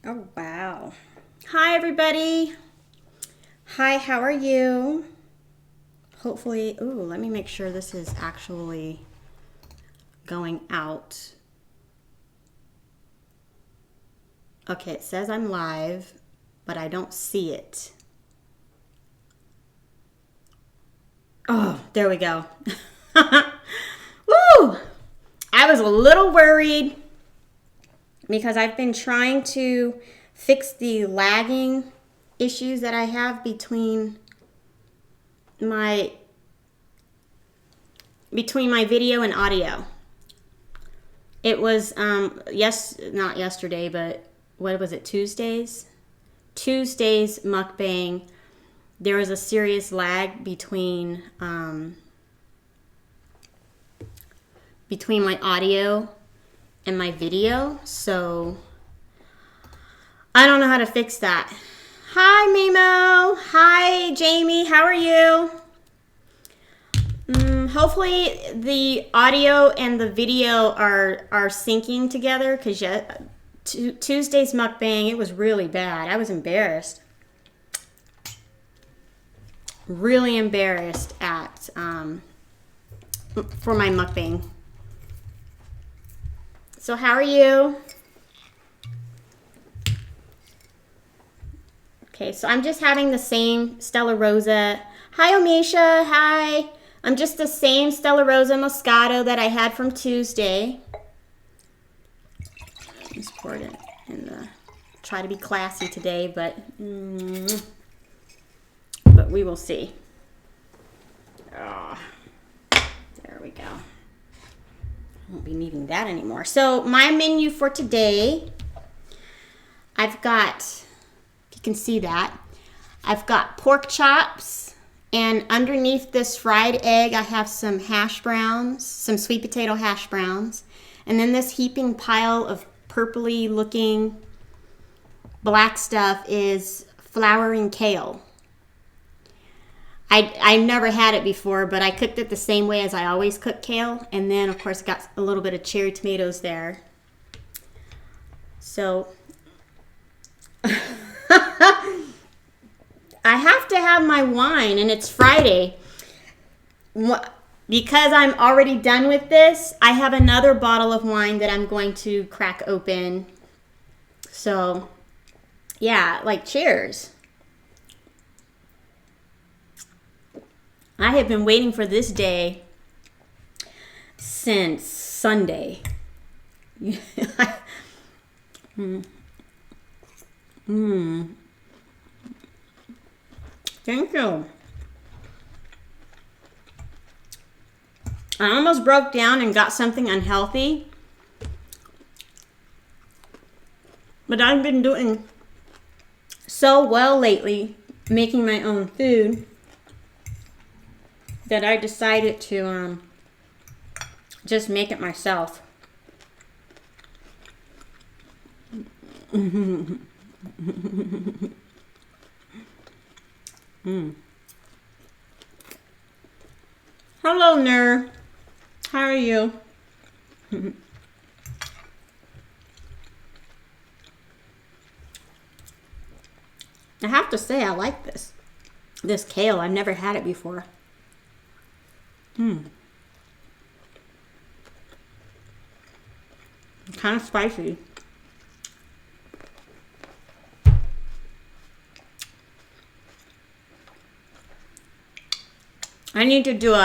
Oh, wow. Hi, everybody. Hi, how are you? Hopefully, ooh, let me make sure this is actually going out. Okay, it says I'm live, but I don't see it. Oh, there we go. Woo! I was a little worried because I've been trying to fix the lagging issues that I have between my video and audio. It was not yesterday, but what was it, Tuesday's mukbang. There was a serious lag between my audio and my video, so I don't know how to fix that. Hi, Mimo. Hi, Jamie. How are you? Hopefully the audio and the video are syncing together, because Tuesday's mukbang, it was really bad. I was embarrassed. Really embarrassed at for my mukbang. So how are you? Okay, so I'm just having the same Stella Rosa. Hi, Omisha. Hi. I'm just the same Stella Rosa Moscato that I had from Tuesday. Just poured it in the. Try to be classy today, but we will see. Oh, there we go. I won't be needing that anymore. So my menu for today, I've got, if you can see that, I've got pork chops, and underneath this fried egg, I have some hash browns, some sweet potato hash browns, and then this heaping pile of purpley looking black stuff is flowering kale. I've never had it before, but I cooked it the same way as I always cook kale. And then, of course, got a little bit of cherry tomatoes there. So, I have to have my wine, and it's Friday. Because I'm already done with this, I have another bottle of wine that I'm going to crack open. So, yeah, like, cheers. I have been waiting for this day since Sunday. Thank you. I almost broke down and got something unhealthy. But I've been doing so well lately, making my own food, that I decided to just make it myself. Hello, Nur. How are you? I have to say, I like this kale. I've never had it before. Kind of spicy. I need to do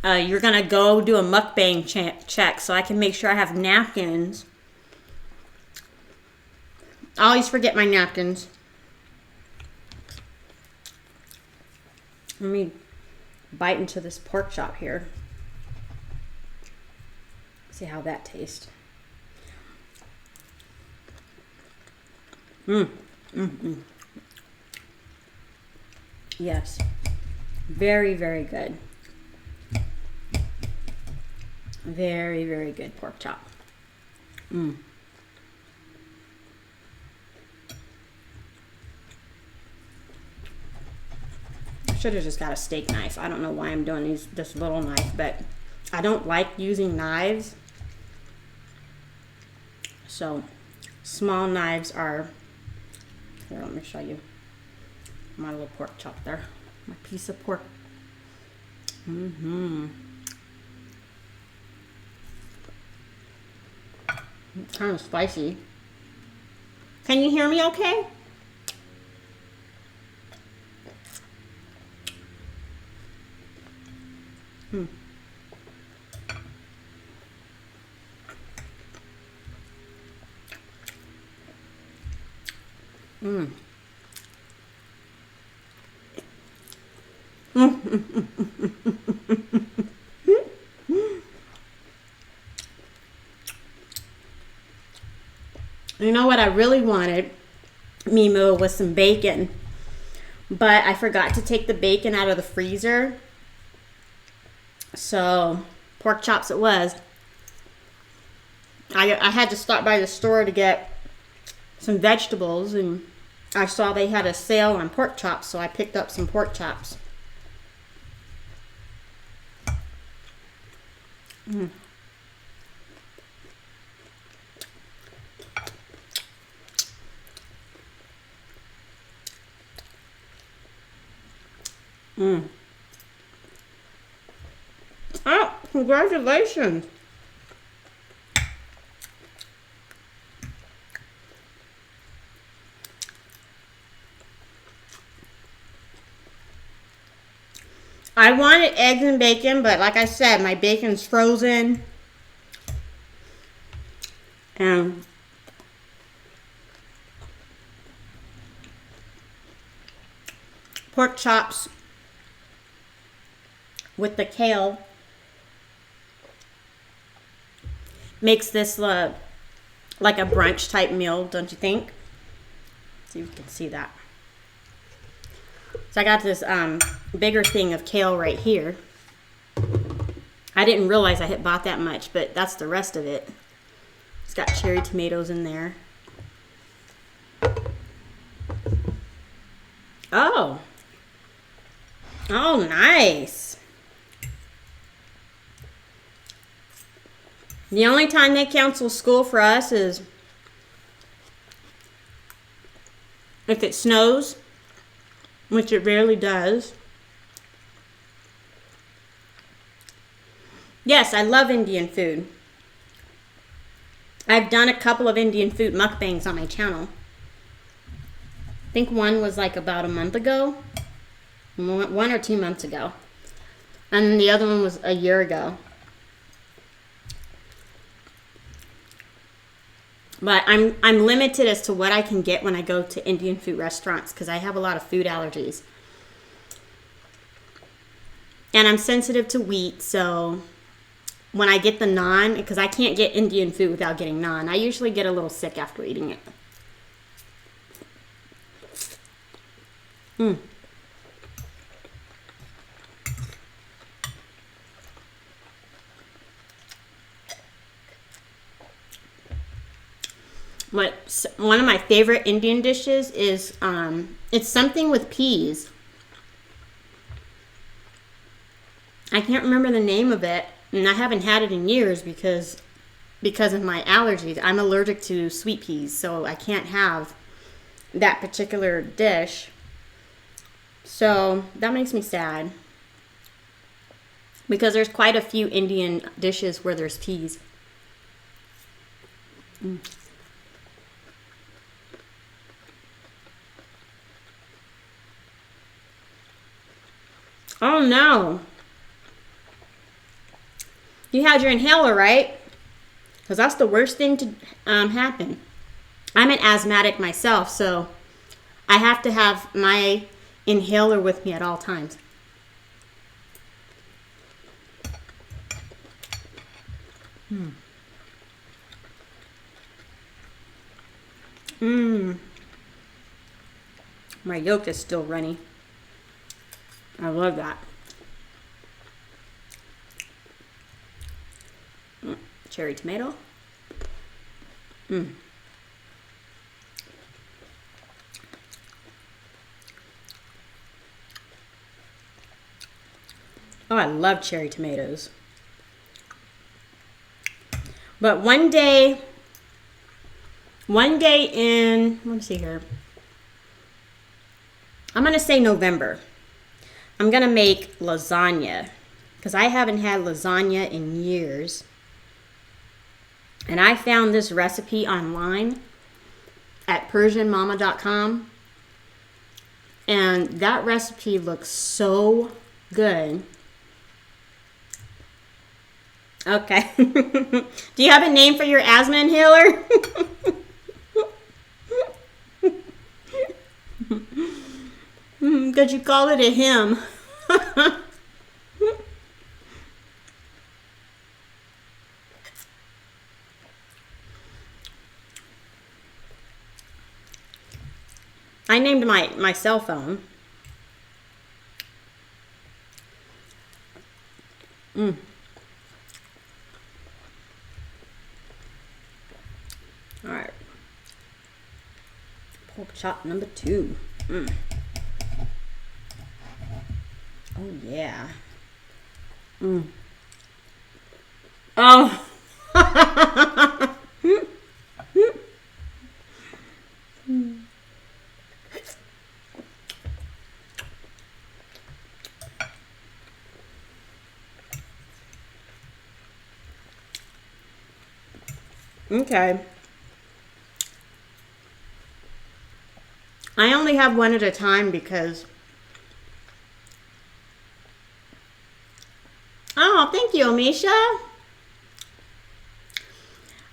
you're gonna go do a mukbang check so I can make sure I have napkins. I always forget my napkins. Let me bite into this pork chop here. See how that tastes. Yes. Very, very good. Very, very good pork chop. Should have just got a steak knife. I don't know why I'm doing this little knife, but I don't like using knives. So small knives are, here, let me show you my little pork chop there. My piece of pork. It's kind of spicy. Can you hear me okay? You know what I really wanted, Mimo, was some bacon. But I forgot to take the bacon out of the freezer. So, pork chops it was. I had to stop by the store to get some vegetables, and I saw they had a sale on pork chops, so I picked up some pork chops. Oh, congratulations. I wanted eggs and bacon, but like I said, my bacon's frozen. And pork chops with the kale makes this like a brunch type meal, don't you think? See if you can see that. So I got this bigger thing of kale right here. I didn't realize I had bought that much, but that's the rest of it. It's got cherry tomatoes in there. Oh. Oh, nice. The only time they cancel school for us is if it snows, which it rarely does. Yes, I love Indian food. I've done a couple of Indian food mukbangs on my channel. I think one was like about a month ago. 1 or 2 months ago. And the other one was a year ago. But I'm limited as to what I can get when I go to Indian food restaurants because I have a lot of food allergies. And I'm sensitive to wheat, so when I get the naan, because I can't get Indian food without getting naan, I usually get a little sick after eating it. One of my favorite Indian dishes is, it's something with peas. I can't remember the name of it, and I haven't had it in years because of my allergies. I'm allergic to sweet peas, so I can't have that particular dish. So that makes me sad because there's quite a few Indian dishes where there's peas. Oh no. You had your inhaler, right? Because that's the worst thing to happen. I'm an asthmatic myself, so I have to have my inhaler with me at all times. My yolk is still runny. I love that. Cherry tomato. Oh, I love cherry tomatoes. But one day One day in, let me see here. I'm going to say November. I'm going to make lasagna because I haven't had lasagna in years. And I found this recipe online at PersianMama.com. And that recipe looks so good. Okay. Do you have a name for your asthma inhaler? Could you call it a hymn? I named my cell phone. All right. Pork chop number 2. Oh, yeah. Oh. Okay. I only have one at a time because... Oh, thank you, Amisha.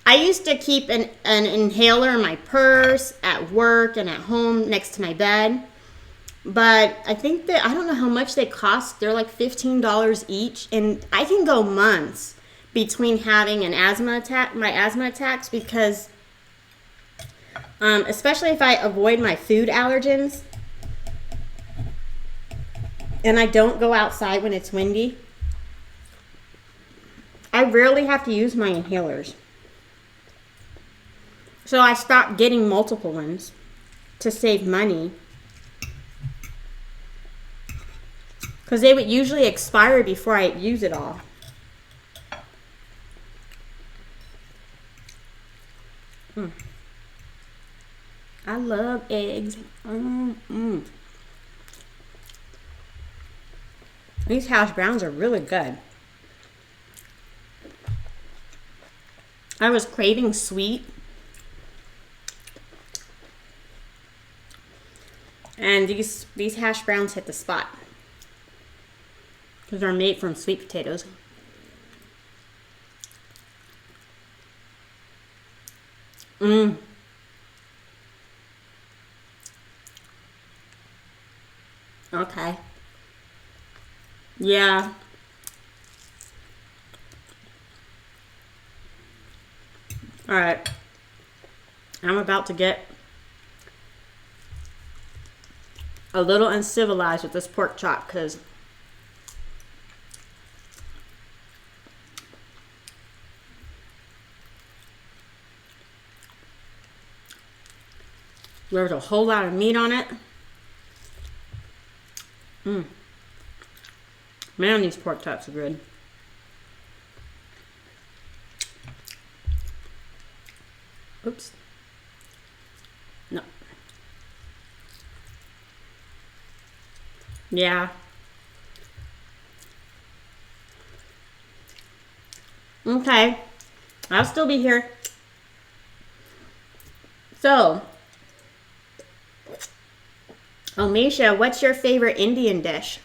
I used to keep an inhaler in my purse, at work, and at home next to my bed. But I think that, I don't know how much they cost. They're like $15 each. And I can go months between having my asthma attacks because... especially if I avoid my food allergens and I don't go outside when it's windy, I rarely have to use my inhalers. So I stopped getting multiple ones to save money because they would usually expire before I use it all. I love eggs. These hash browns are really good. I was craving sweet. And these hash browns hit the spot. Because they're made from sweet potatoes. Okay. Yeah. All right. I'm about to get a little uncivilized with this pork chop because there's a whole lot of meat on it. Man, these pork chops are good. Oops. No. Yeah. Okay. I'll still be here. So, Amisha, what's your favorite Indian dish?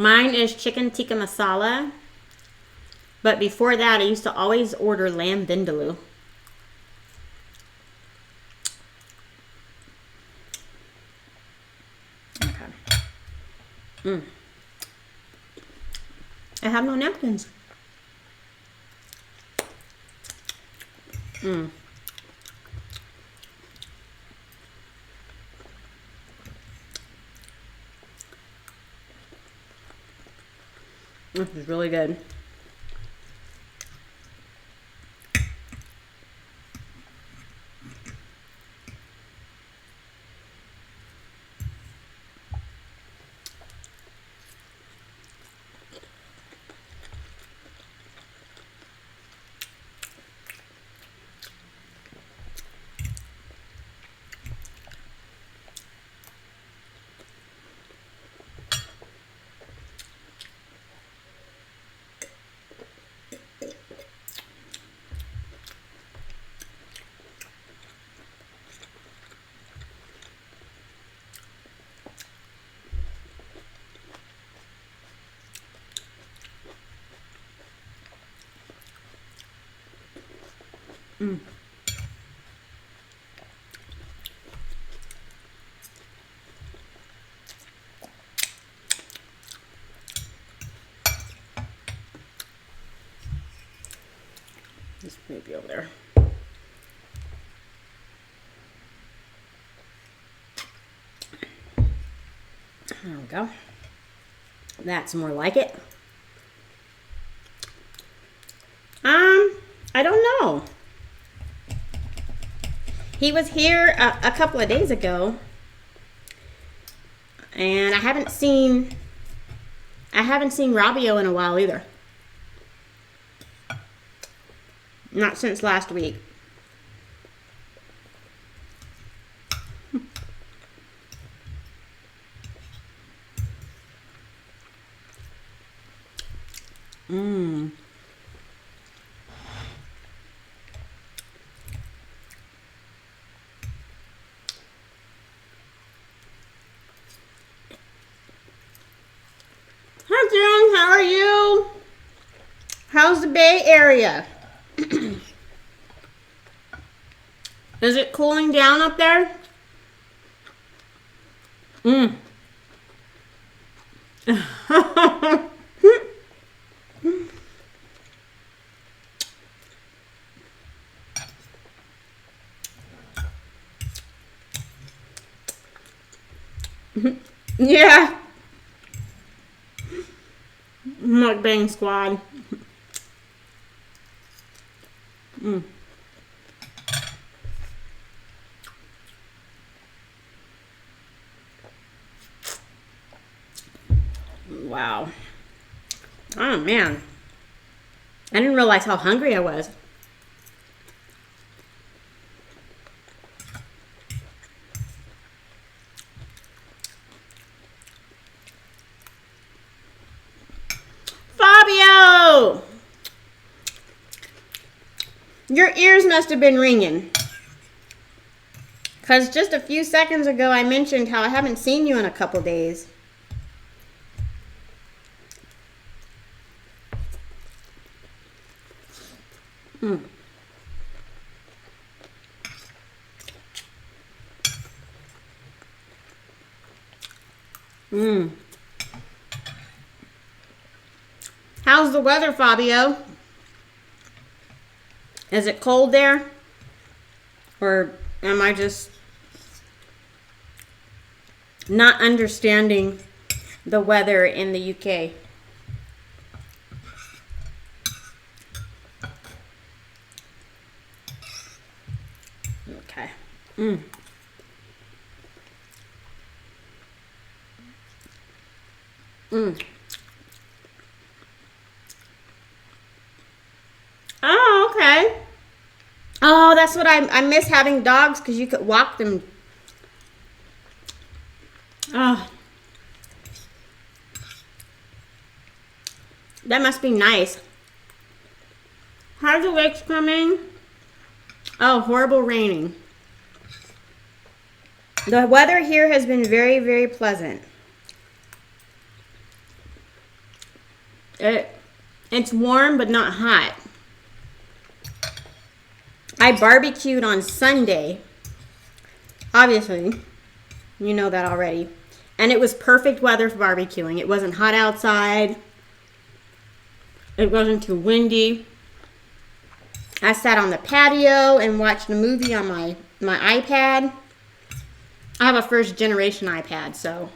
Mine is chicken tikka masala. But before that, I used to always order lamb vindaloo. Okay. I have no napkins. This is really good. Mm. This may be over there. There we go. That's more like it. I don't know. He was here a couple of days ago, and I haven't seen Robbio in a while either. Not since last week. Mmm. Hi, June. How are you? How's the Bay Area? Is it cooling down up there? Mm. Yeah. Mukbang squad. Mm. Wow. Oh man. I didn't realize how hungry I was. Fabio! Your ears must have been ringing. Because just a few seconds ago I mentioned how I haven't seen you in a couple days. Mm. Mm. How's the weather, Fabio? Is it cold there? Or am I just not understanding the weather in the UK? Okay. Mm. Mm. Oh, okay. Oh, that's what I miss having dogs, because you could walk them. Oh. That must be nice. How's the lakes coming? Oh, horrible raining. The weather here has been very, very pleasant. It's warm but not hot. I barbecued on Sunday. Obviously, you know that already. And it was perfect weather for barbecuing. It wasn't hot outside. It wasn't too windy. I sat on the patio and watched a movie on my iPad. I have a first generation iPad, so.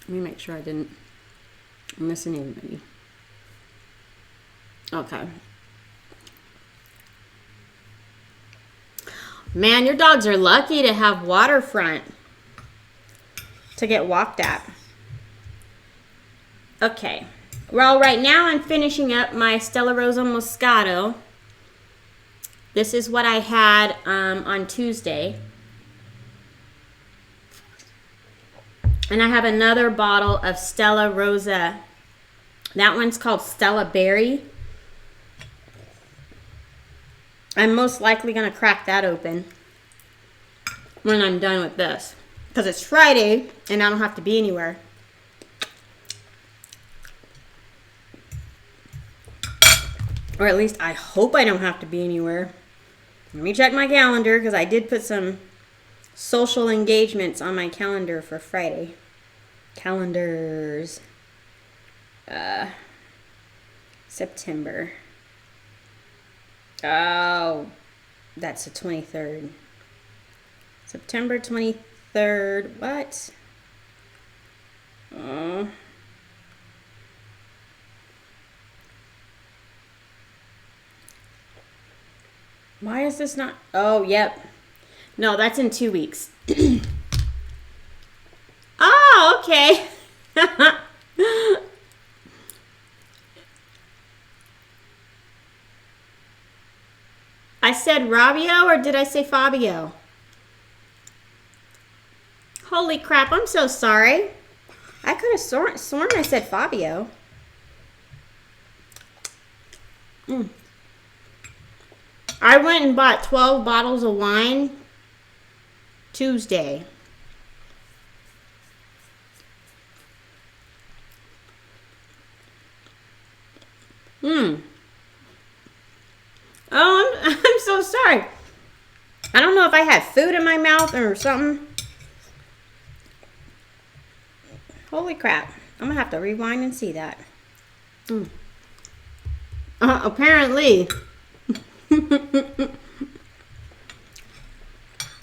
Let me make sure I didn't miss anybody. Okay. Man, your dogs are lucky to have waterfront to get walked at. Okay. Well, right now I'm finishing up my Stella Rosa Moscato. This is what I had on Tuesday. And I have another bottle of Stella Rosa. That one's called Stella Berry. I'm most likely going to crack that open when I'm done with this. because it's Friday and I don't have to be anywhere. Or at least I hope I don't have to be anywhere. Let me check my calendar because I did put some social engagements on my calendar for Friday. Calendars. September. Oh, that's the 23rd. September 23rd. What? Oh. Why is this not? Oh, yep. No, that's in 2 weeks. Oh, okay. I said Rabio or did I say Fabio? Holy crap, I'm so sorry. I could have sworn I said Fabio. I went and bought 12 bottles of wine Tuesday. Oh, I'm so sorry. I don't know if I had food in my mouth or something. Holy crap. I'm going to have to rewind and see that. Apparently.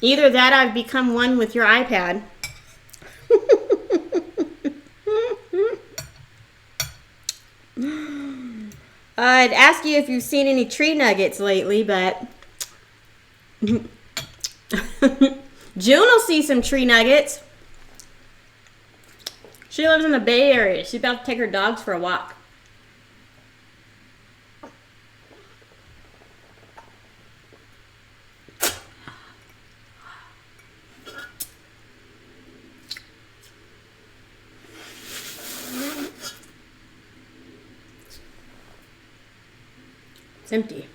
Either that or I've become one with your iPad. I'd ask you if you've seen any tree nuggets lately, but June will see some tree nuggets. She lives in the Bay Area. She's about to take her dogs for a walk. It's empty.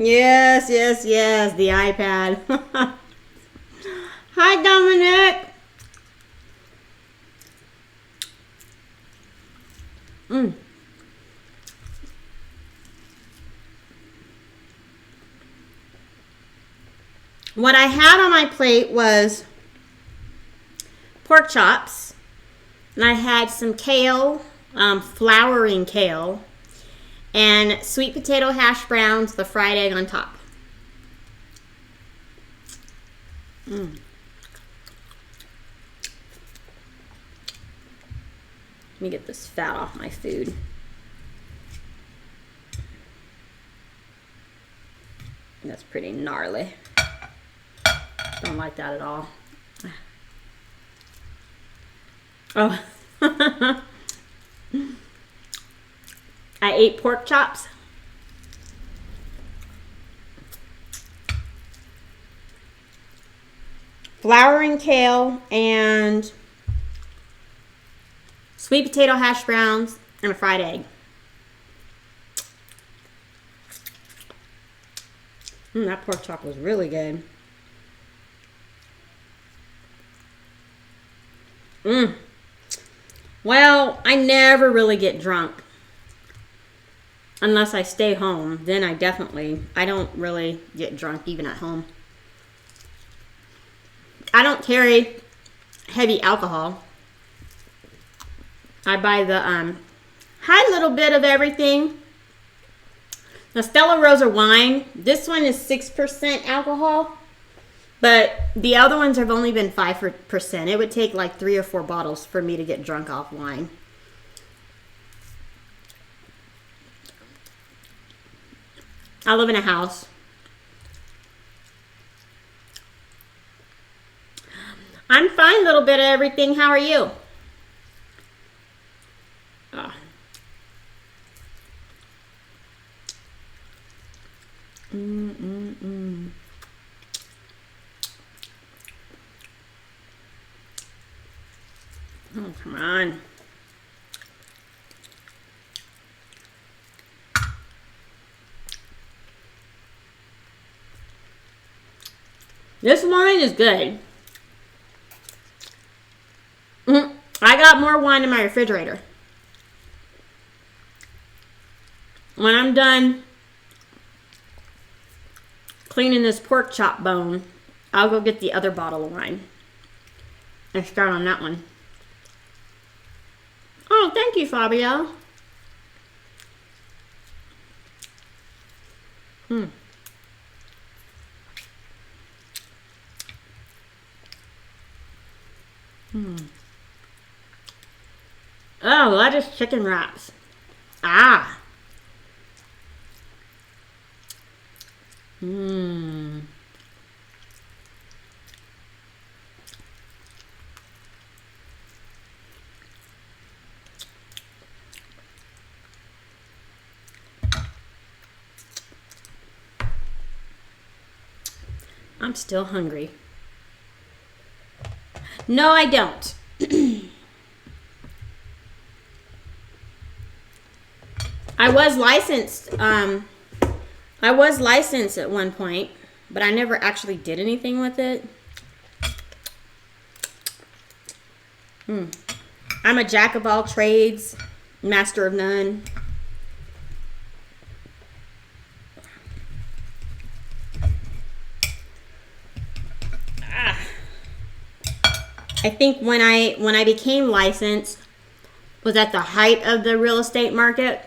Yes, the iPad. Hi, Dominic. What I had on my plate was pork chops, and I had some kale, flowering kale, and sweet potato hash browns, the fried egg on top. Let me get this fat off my food. That's pretty gnarly. Don't like that at all. Oh. I ate pork chops. Flowering kale and sweet potato hash browns and a fried egg. That pork chop was really good. Well, I never really get drunk unless I stay home. Then I don't really get drunk even at home. I don't carry heavy alcohol. I buy the high little bit of everything. The Stella Rosa wine, this one is 6% alcohol, but the other ones have only been 5%. It would take like 3 or 4 bottles for me to get drunk off wine. I live in a house. I'm fine, little bit of everything. How are you? Oh, come on. This wine is good. I got more wine in my refrigerator. When I'm done cleaning this pork chop bone, I'll go get the other bottle of wine and start on that one. Oh, thank you, Fabio. Oh, that is chicken wraps. Ah. I'm still hungry. No, I don't. I was licensed. I was licensed at one point, but I never actually did anything with it. I'm a jack of all trades, master of none. I think when I became licensed was at the height of the real estate market,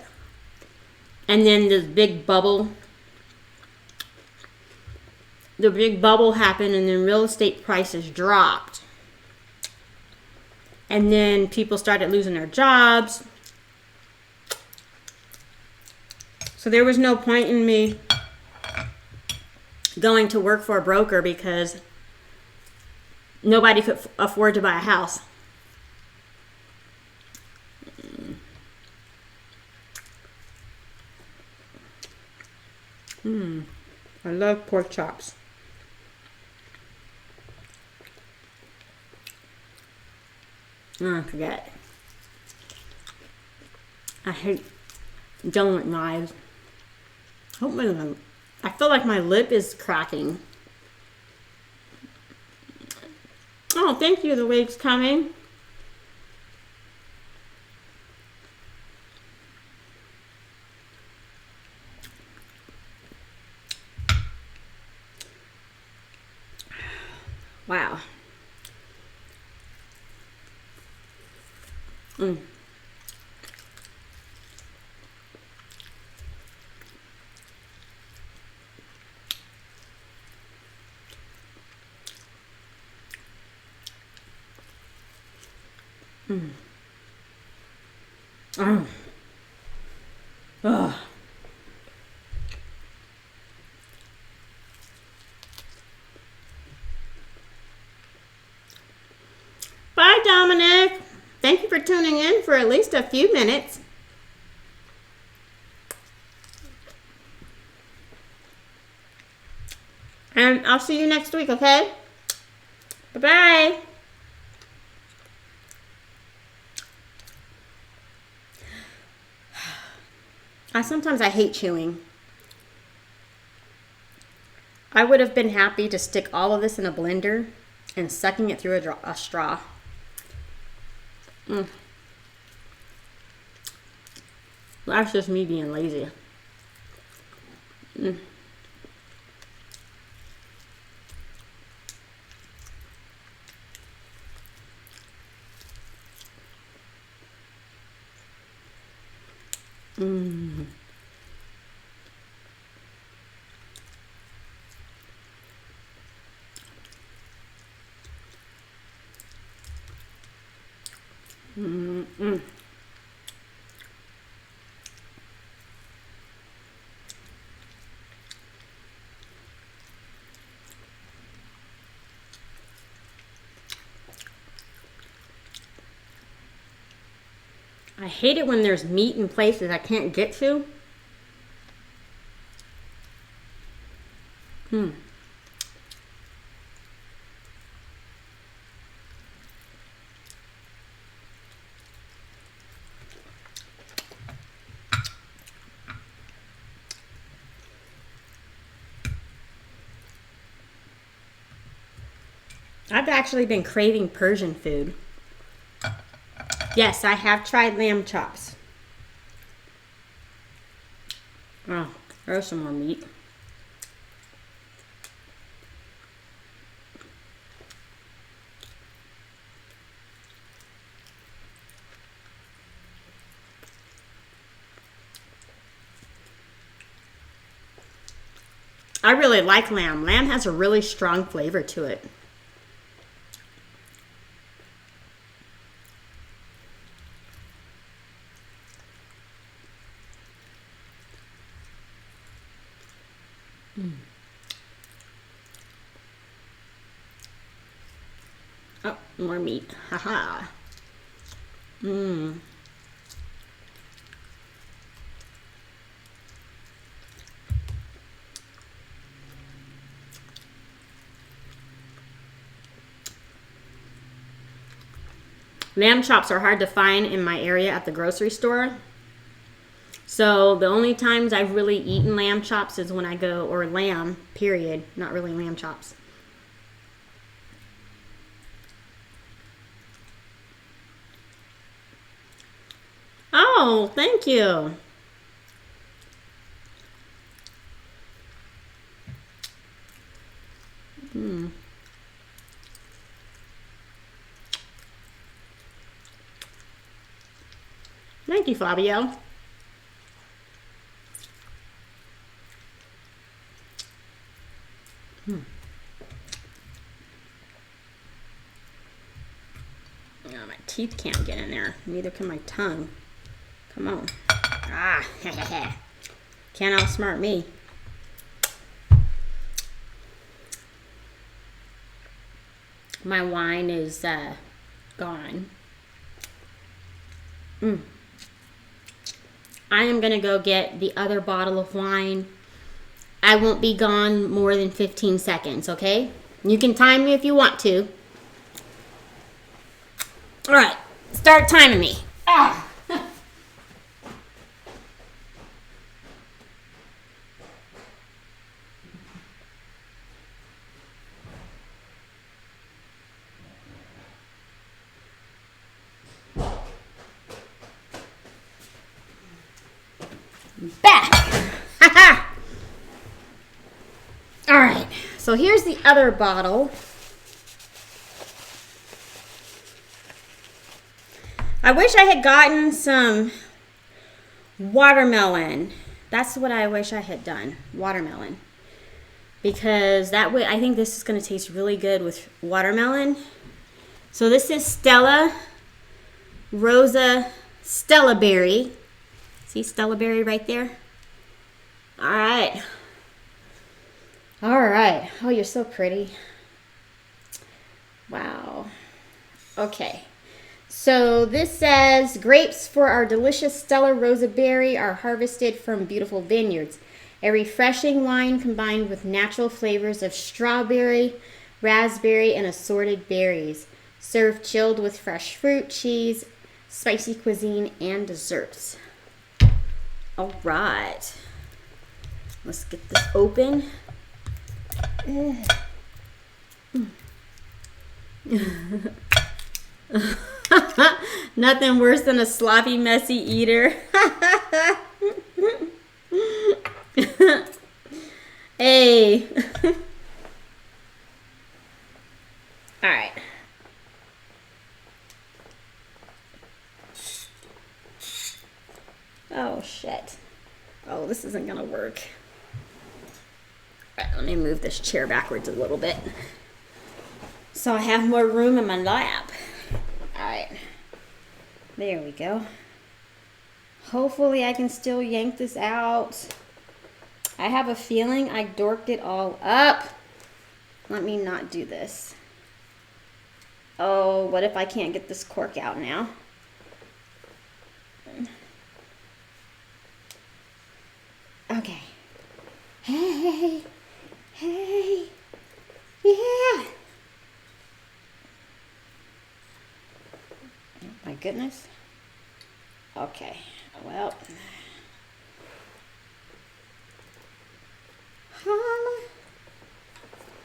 and then this big bubble. The big bubble happened, and then real estate prices dropped. And then people started losing their jobs. So there was no point in me going to work for a broker because nobody could afford to buy a house. I love pork chops. Oh, I forget. I hate dealing with knives. I feel like my lip is cracking. Oh, thank you. The wave's coming. Wow. Oh. Bye, Dominic. Thank you for tuning in for at least a few minutes. And I'll see you next week, okay? Bye-bye. Sometimes I hate chewing. I would have been happy to stick all of this in a blender and sucking it through a straw. That's just me being lazy. I hate it when there's meat in places I can't get to. I've actually been craving Persian food. Yes, I have tried lamb chops. Oh, there's some more meat. I really like lamb. Lamb has a really strong flavor to it. Oh, more meat. Haha. Lamb chops are hard to find in my area at the grocery store. So the only times I've really eaten lamb chops is when I go, or lamb, period. Not really lamb chops. Oh, thank you. Thank you, Fabio. Oh, my teeth can't get in there. Neither can my tongue. Come on. Ah, can't outsmart me. My wine is gone. I am going to go get the other bottle of wine. I won't be gone more than 15 seconds, okay? You can time me if you want to. All right, start timing me. Ah. Back. All right, so here's the other bottle. I wish I had gotten some watermelon. That's what I wish I had done, watermelon. Because that way, I think this is going to taste really good with watermelon. So this is Stella Rosa Stella Berry. See Stella Berry right there? All right. All right. Oh, you're so pretty. Wow. Okay. So this says, grapes for our delicious Stella Rosa Berry are harvested from beautiful vineyards. A refreshing wine combined with natural flavors of strawberry, raspberry, and assorted berries. Served chilled with fresh fruit, cheese, spicy cuisine, and desserts. All right. Let's get this open. Nothing worse than a sloppy, messy eater. Hey. All right. Oh, shit. Oh, this isn't going to work. All right, let me move this chair backwards a little bit so I have more room in my lap. All right. There we go. Hopefully I can still yank this out. I have a feeling I dorked it all up. Let me not do this. Oh, what if I can't get this cork out now? Okay. Hey. Hey. Yeah. Oh, my goodness. Okay. Well.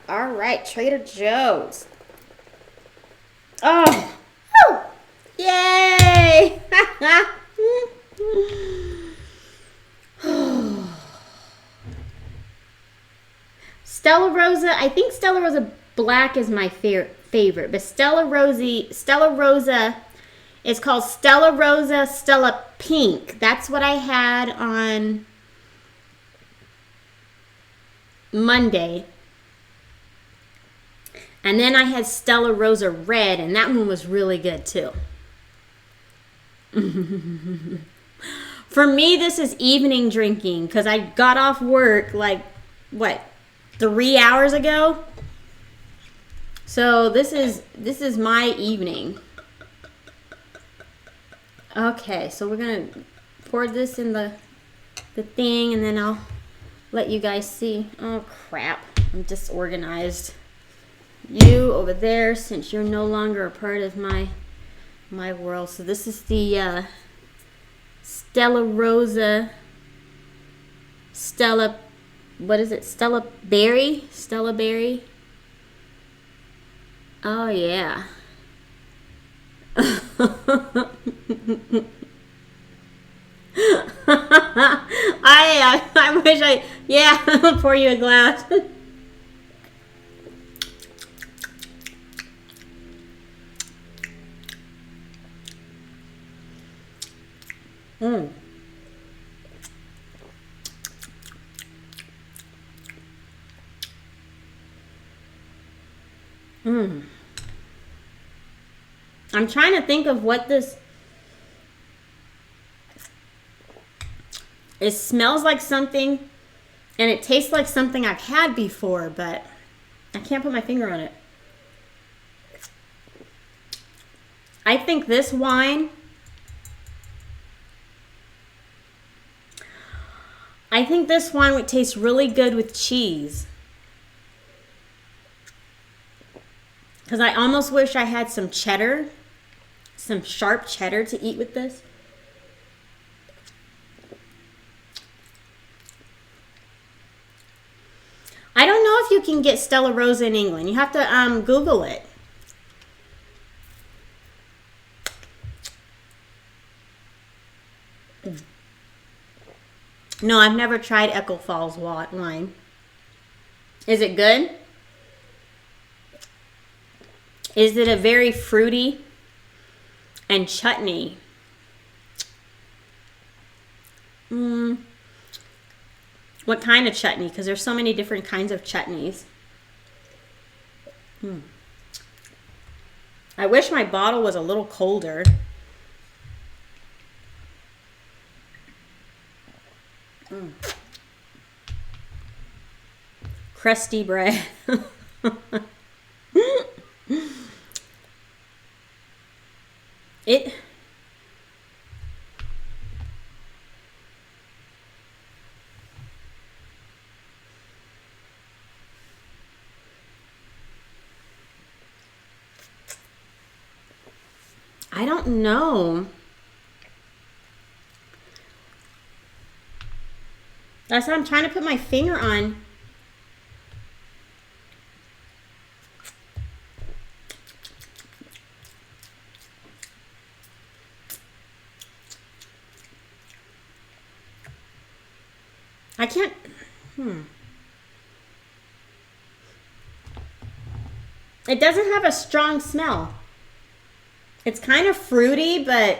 All right, Trader Joe's. Oh, woo. Yay! Stella Rosa, I think Stella Rosa Black is my favorite, but Stella Rosa is called Stella Rosa Stella Pink. That's what I had on Monday. And then I had Stella Rosa Red, and that one was really good too. For me, this is evening drinking because I got off work like, 3 hours ago? So this is my evening. Okay, so we're gonna pour this in the thing, and then I'll let you guys see. Oh crap, I'm disorganized. You over there, since you're no longer a part of my world. So this is the Stella Rosa Stella, what is it? Stella Berry? Stella Berry? Oh yeah. I wish I'll pour you a glass. Mm. Mm. I'm trying to think of what this... It smells like something, and it tastes like something I've had before, but I can't put my finger on it. I think this wine... I think this wine would taste really good with cheese. Because I almost wish I had some cheddar, some sharp cheddar to eat with this. I don't know if you can get Stella Rosa in England. You have to Google it. No, I've never tried Echo Falls wine. Is it good? Is it a very fruity and chutney? What kind of chutney? Because there's so many different kinds of chutneys. I wish my bottle was a little colder. Crusty bread. I don't know. That's what I'm trying to put my finger on. I can't. It doesn't have a strong smell. It's kind of fruity, but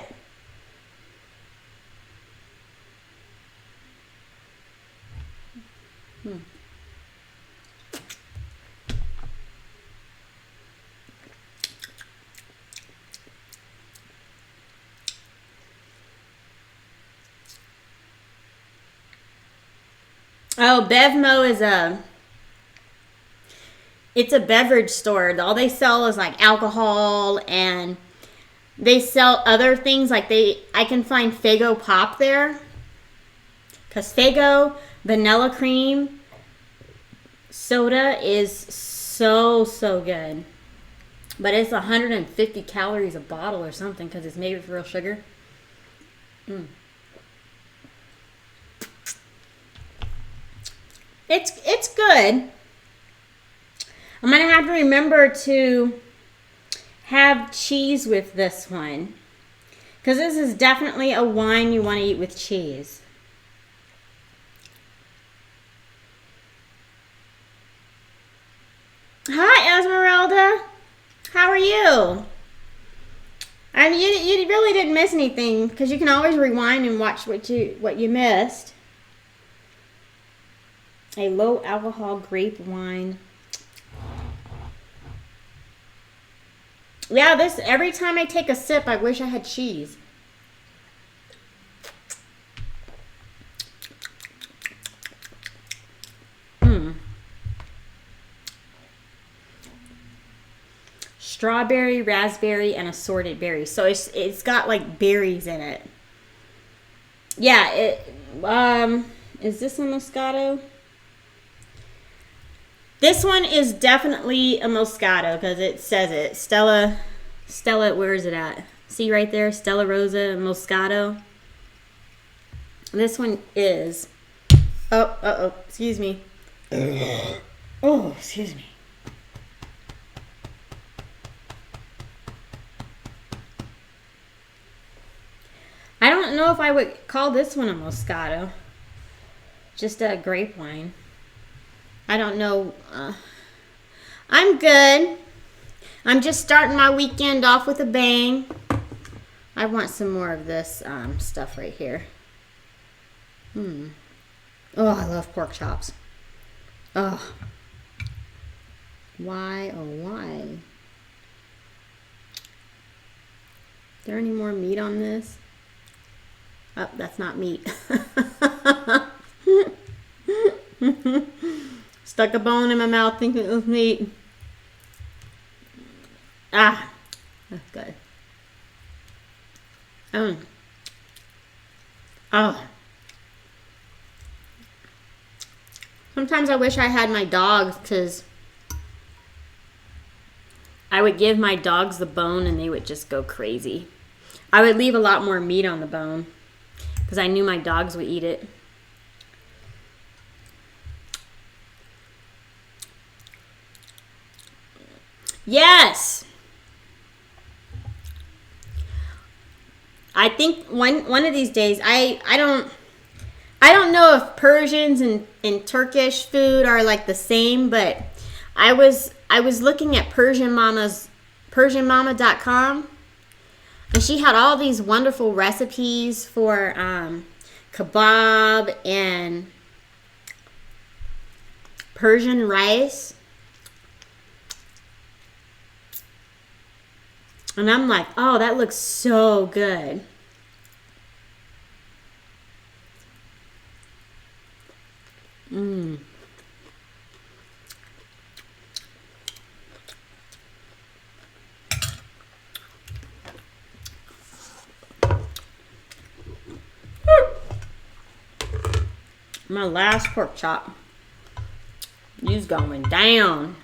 oh, Bevmo is it's a beverage store. All they sell is like alcohol, and they sell other things like I can find Faygo Pop there. Because Faygo vanilla cream soda is so good. But it's 150 calories a bottle or something because it's made with real sugar. It's good. I'm going to have to remember to have cheese with this one. Because this is definitely a wine you want to eat with cheese. Hi, Esmeralda. How are you? I mean, you really didn't miss anything because you can always rewind and watch what you missed. A low alcohol grape wine. Yeah, this every time I take a sip, I wish I had cheese. Strawberry, raspberry, and assorted berries. So it's got like berries in it. Yeah, is this a Moscato? This one is definitely a Moscato because it says it. Stella, where is it at? See right there, Stella Rosa Moscato. This one is. Oh, excuse me. Oh, excuse me. I don't know if I would call this one a Moscato. Just a grape wine. I don't know. I'm good. I'm just starting my weekend off with a bang. I want some more of this stuff right here. Oh, I love pork chops. Oh. Why, oh why? Is there any more meat on this? Oh, that's not meat. Stuck a bone in my mouth thinking it was meat. Ah, that's good. Oh. Sometimes I wish I had my dogs because I would give my dogs the bone and they would just go crazy. I would leave a lot more meat on the bone because I knew my dogs would eat it. Yes. I think one of these days I don't know if Persians and Turkish food are like the same, but I was looking at persianmama.com, and she had all these wonderful recipes for kebab and Persian rice. And I'm like, oh, that looks so good. My last pork chop. He's going down.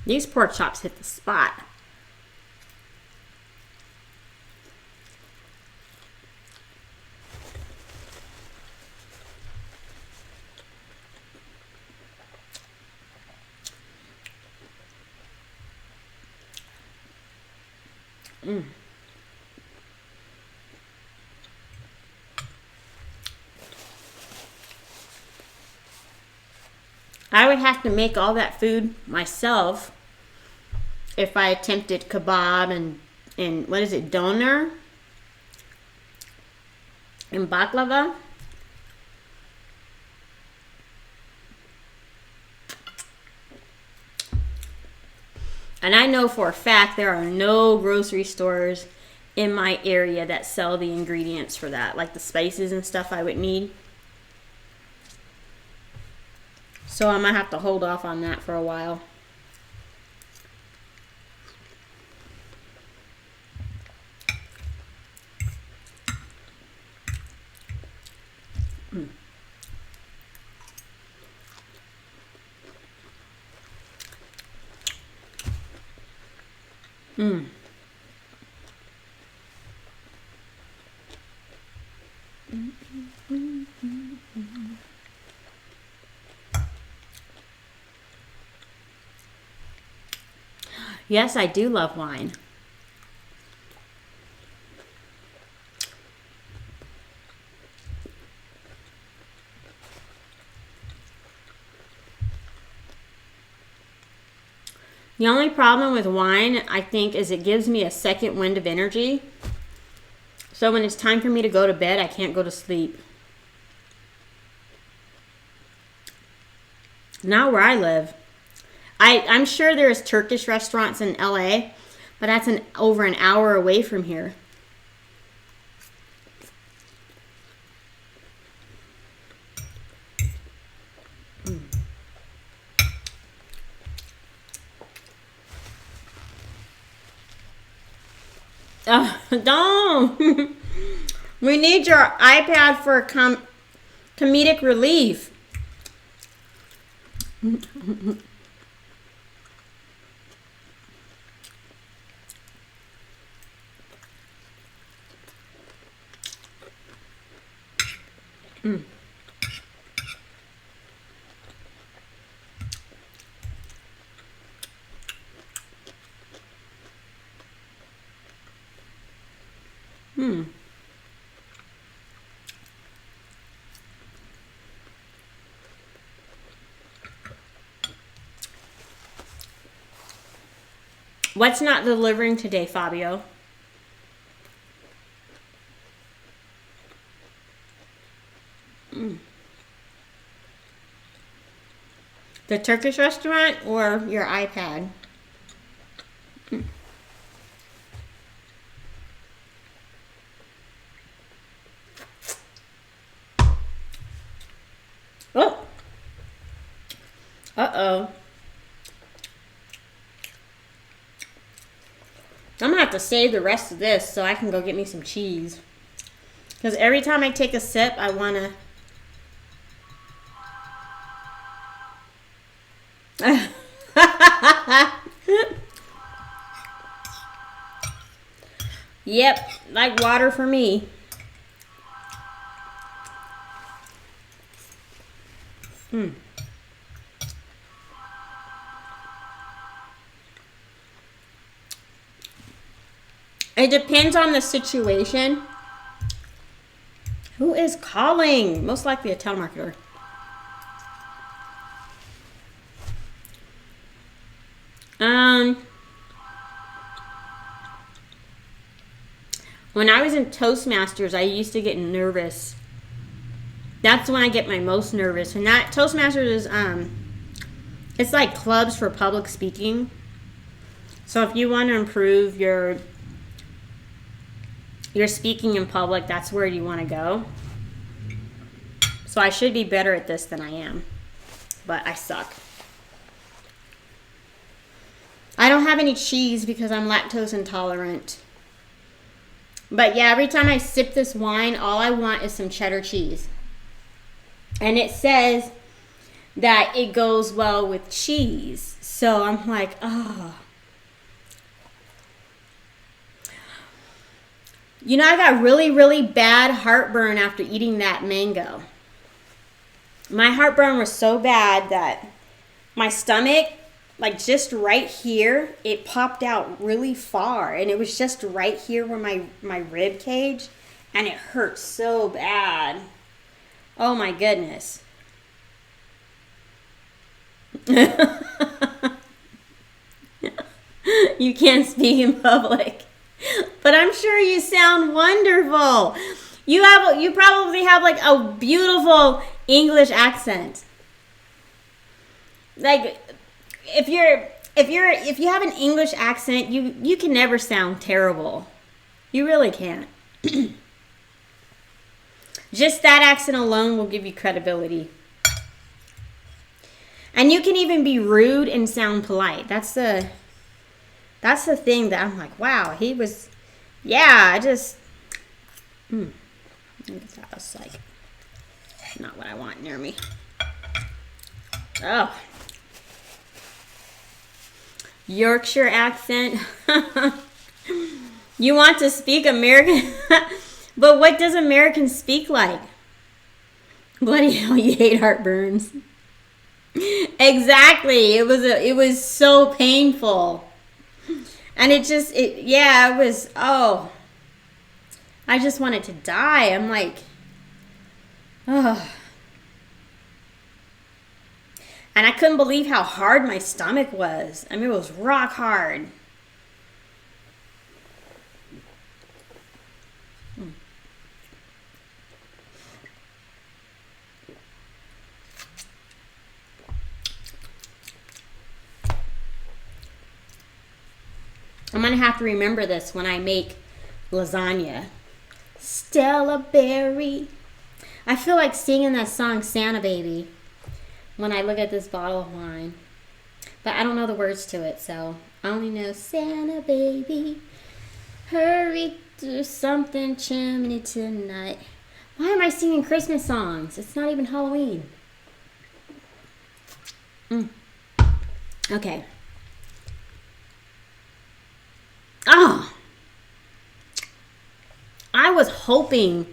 These pork chops hit the spot. I would have to make all that food myself if I attempted kebab and what is it, doner and baklava. And I know for a fact there are no grocery stores in my area that sell the ingredients for that, like the spices and stuff I would need. So I might have to hold off on that for a while. Yes, I do love wine. The only problem with wine, I think, is it gives me a second wind of energy. So when it's time for me to go to bed, I can't go to sleep. Not where I live. I'm sure there's Turkish restaurants in LA, but that's over an hour away from here. Don't. We need your iPad for comedic relief. What's not delivering today, Fabio? The Turkish restaurant or your iPad? Oh. Uh-oh. I'm gonna have to save the rest of this so I can go get me some cheese. Because every time I take a sip, I wanna... Yep, like water for me. It depends on the situation. Who is calling? Most likely a telemarketer. When I was in Toastmasters, I used to get nervous. That's when I get my most nervous. And that Toastmasters is it's like clubs for public speaking. So if you want to improve your speaking in public, that's where you want to go. So I should be better at this than I am. But I suck. I don't have any cheese because I'm lactose intolerant. But yeah, every time I sip this wine, all I want is some cheddar cheese. And it says that it goes well with cheese. So I'm like, oh. You know, I got really, really bad heartburn after eating that mango. My heartburn was so bad that my stomach, like just right here, it popped out really far. And it was just right here where my rib cage. And it hurt so bad. Oh my goodness. You can't speak in public. But I'm sure you sound wonderful. You probably have like a beautiful English accent. Like if you have an English accent, you can never sound terrible. You really can't. Just that accent alone will give you credibility. And you can even be rude and sound polite. That's the thing that I'm like, wow, he was, yeah, I just, that was like not what I want near me. Oh. Yorkshire accent. You want to speak American? But what does American speak like? Bloody hell, you hate heartburns. Exactly. It was so painful. And it was, oh, I just wanted to die. I'm like, oh. And I couldn't believe how hard my stomach was. I mean, it was rock hard. I'm going to have to remember this when I make lasagna. Stella Berry. I feel like singing that song, Santa Baby, when I look at this bottle of wine. But I don't know the words to it, so I only know Santa Baby, hurry, do something chimney tonight. Why am I singing Christmas songs? It's not even Halloween. Okay. Oh, I was hoping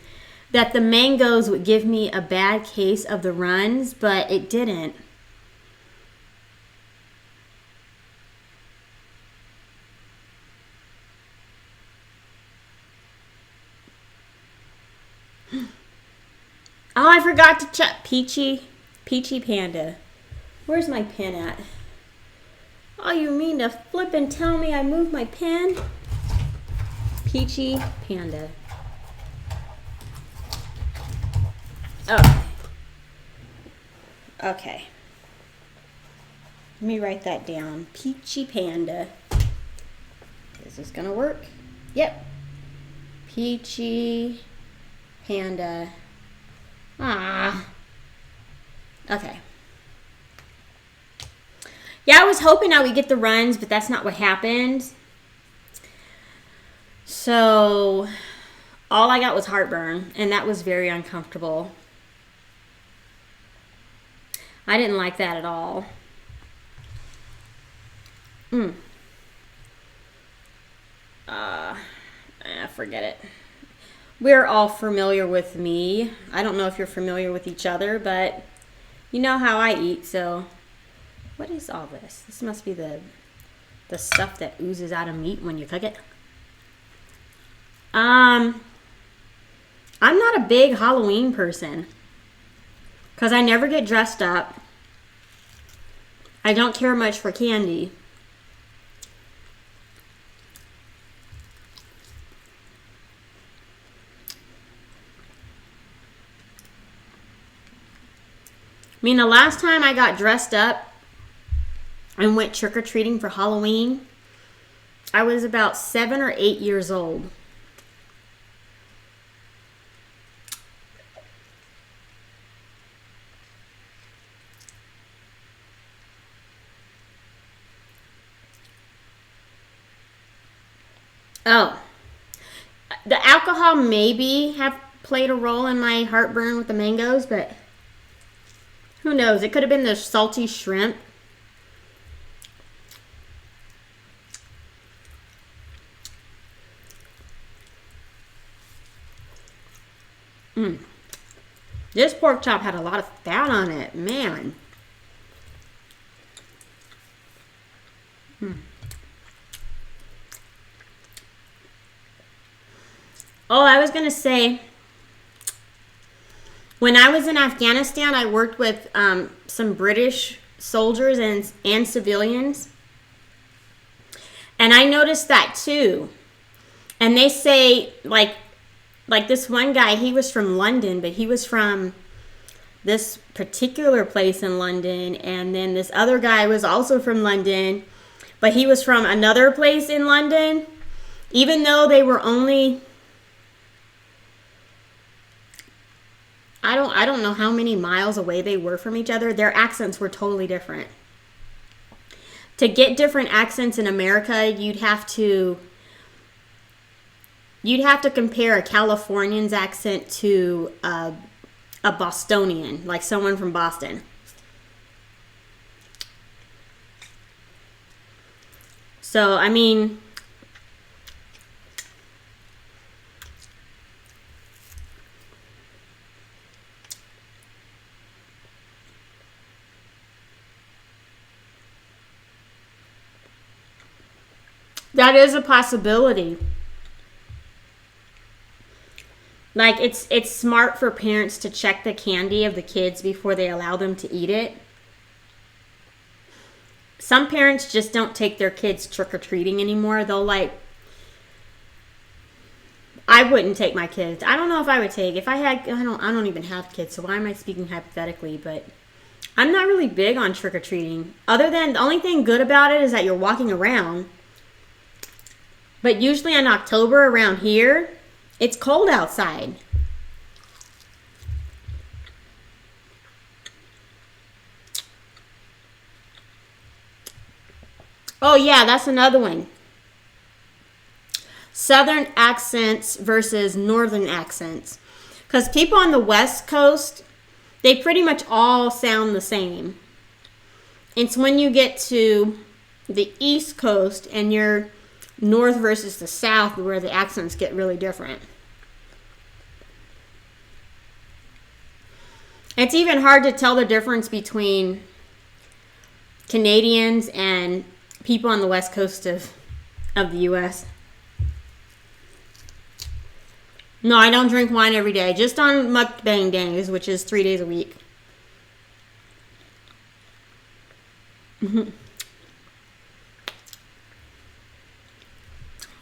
that the mangoes would give me a bad case of the runs, but it didn't. Oh, I forgot to check. Peachy Panda. Where's my pen at? Oh, you mean to flip and tell me I moved my pen? Peachy Panda. Oh. Okay. Let me write that down. Peachy Panda. Is this gonna work? Yep. Peachy Panda. Ah. Okay. Yeah, I was hoping I would get the runs, but that's not what happened. So, all I got was heartburn, and that was very uncomfortable. I didn't like that at all. Forget it. We're all familiar with me. I don't know if you're familiar with each other, but you know how I eat, so what is all this? This must be the stuff that oozes out of meat when you cook it. I'm not a big Halloween person because I never get dressed up. I don't care much for candy. I mean, the last time I got dressed up and went trick-or-treating for Halloween, I was about 7 or 8 years old. Oh, the alcohol maybe have played a role in my heartburn with the mangoes, but who knows? It could have been the salty shrimp. This pork chop had a lot of fat on it, man. Oh, I was going to say, when I was in Afghanistan, I worked with some British soldiers and civilians. And I noticed that too. And they say, like this one guy, he was from London, but he was from this particular place in London. And then this other guy was also from London, but he was from another place in London. Even though they were only, I don't know how many miles away they were from each other, their accents were totally different. To get different accents in America, you'd have to compare a Californian's accent to a Bostonian, like someone from Boston. So, I mean, That is a possibility. Like, it's smart for parents to check the candy of the kids before they allow them to eat it. Some parents just don't take their kids trick-or-treating anymore. They'll like, I wouldn't take my kids. I don't know if I would take. If I had, I don't even have kids, so why am I speaking hypothetically? But I'm not really big on trick-or-treating. Other than, the only thing good about it is that you're walking around. But usually in October around here, it's cold outside. Oh yeah, that's another one. Southern accents versus northern accents. Because people on the West Coast, they pretty much all sound the same. It's when you get to the East Coast and you're north versus the South where the accents get really different. It's even hard to tell the difference between Canadians and people on the West Coast of the U.S. No, I don't drink wine every day. Just on mukbang days, which is 3 days a week.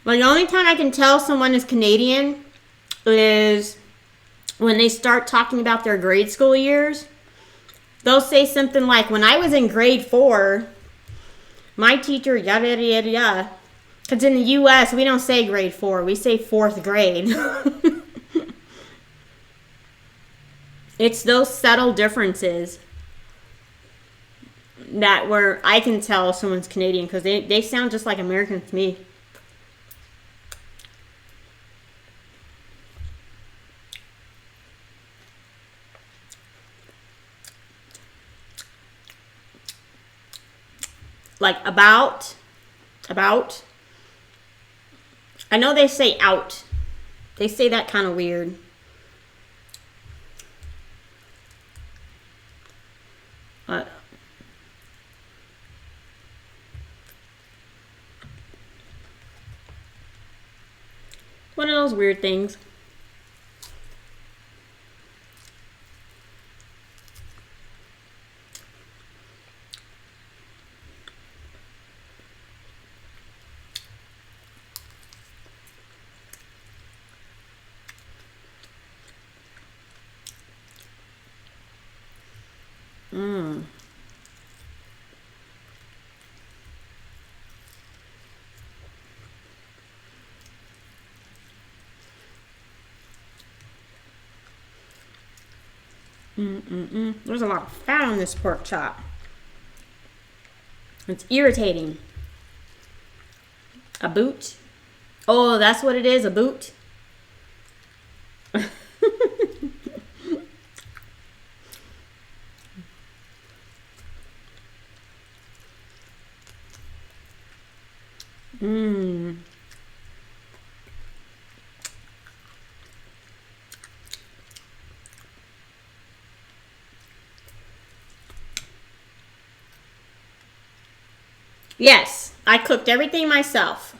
Like, the only time I can tell someone is Canadian is when they start talking about their grade school years. They'll say something like, when I was in grade 4, my teacher, yada, yada, yada, yada. Because in the U.S., we don't say grade 4. We say 4th grade. It's those subtle differences that where I can tell someone's Canadian because they sound just like Americans to me. Like about. I know they say out. They say that kind of weird. One of those weird things. There's a lot of fat on this pork chop. It's irritating. A boot? Oh, that's what it is, a boot? Yes, I cooked everything myself.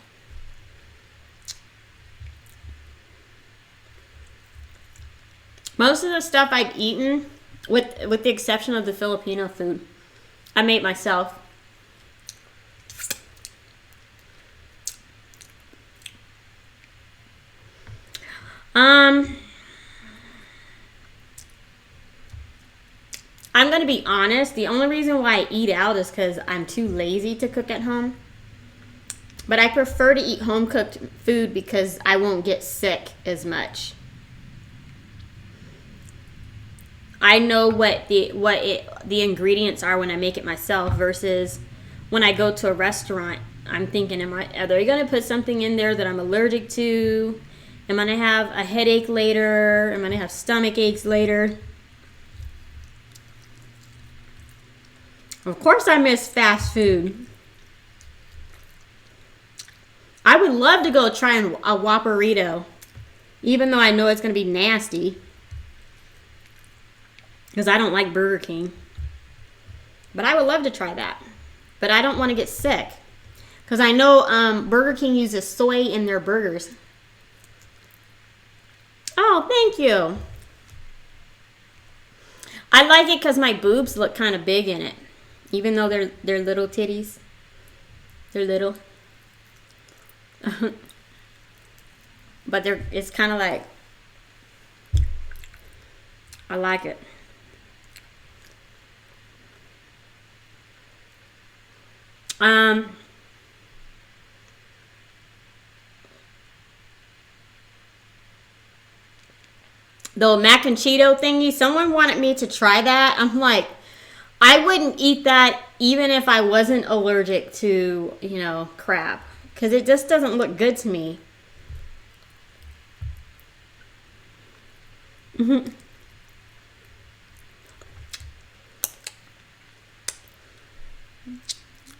Most of the stuff I've eaten, with the exception of the Filipino food, I made myself. I'm going to be honest. The only reason why I eat out is because I'm too lazy to cook at home. But I prefer to eat home-cooked food because I won't get sick as much. I know what the ingredients are when I make it myself versus when I go to a restaurant. I'm thinking, are they going to put something in there that I'm allergic to? Am I going to have a headache later? Am I going to have stomach aches later? Of course I miss fast food. I would love to go try a Whopperito, even though I know it's going to be nasty. Because I don't like Burger King. But I would love to try that. But I don't want to get sick. Because I know Burger King uses soy in their burgers. Oh, thank you. I like it because my boobs look kind of big in it. Even though they're little titties. They're little. But it's kind of like, I like it. The mac and Cheeto thingy, someone wanted me to try that. I'm like, I wouldn't eat that even if I wasn't allergic to, crab. Because it just doesn't look good to me.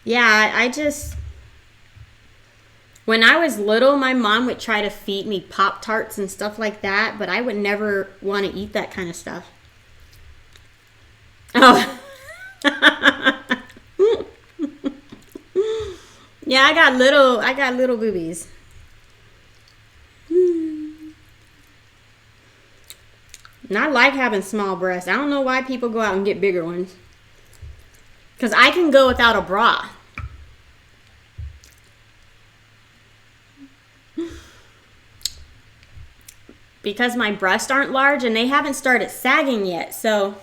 Yeah, when I was little, my mom would try to feed me Pop-Tarts and stuff like that, but I would never want to eat that kind of stuff. Oh. Yeah, I got little boobies. And I like having small breasts. I don't know why people go out and get bigger ones. Because I can go without a bra. Because my breasts aren't large and they haven't started sagging yet. So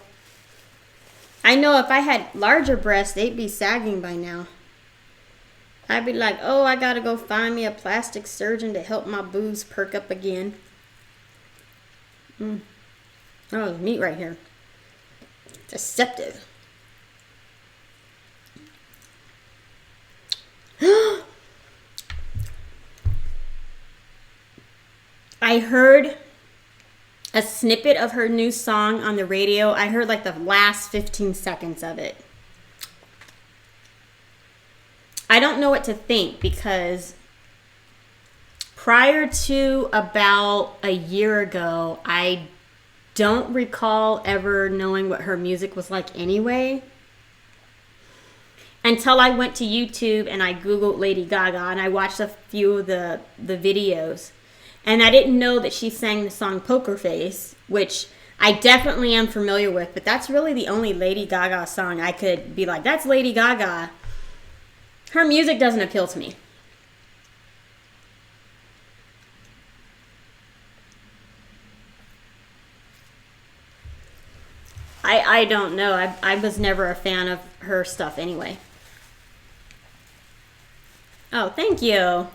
I know if I had larger breasts, they'd be sagging by now. I'd be like, oh, I gotta go find me a plastic surgeon to help my boobs perk up again. Oh, there's meat right here. Deceptive. I heard a snippet of her new song on the radio. I heard like the last 15 seconds of it. I don't know what to think because prior to about a year ago, I don't recall ever knowing what her music was like anyway. Until I went to YouTube and I Googled Lady Gaga and I watched a few of the videos. And I didn't know that she sang the song Poker Face, which I definitely am familiar with. But that's really the only Lady Gaga song I could be like, that's Lady Gaga. Her music doesn't appeal to me. I don't know. I was never a fan of her stuff anyway. Oh, thank you.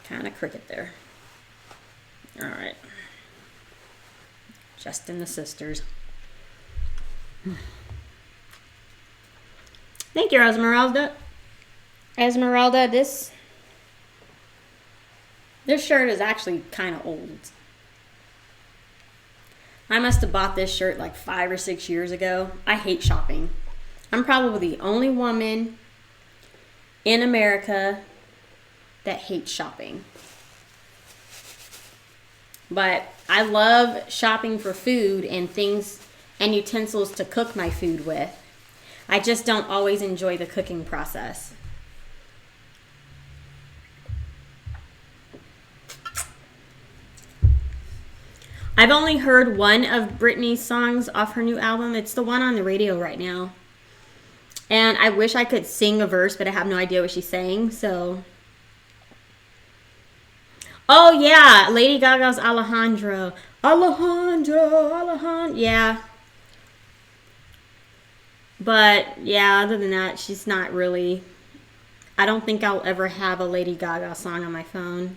Kind of crooked there. All right. Justin the sisters. Thank you, Esmeralda. Esmeralda, this shirt is actually kind of old. I must have bought this shirt like 5 or 6 years ago. I hate shopping. I'm probably the only woman in America that hates shopping. But I love shopping for food and things and utensils to cook my food with. I just don't always enjoy the cooking process. I've only heard one of Britney's songs off her new album. It's the one on the radio right now. And I wish I could sing a verse, but I have no idea what she's saying, so. Oh, yeah. Lady Gaga's Alejandro. Alejandro. Yeah. But, yeah, other than that, she's not really. I don't think I'll ever have a Lady Gaga song on my phone.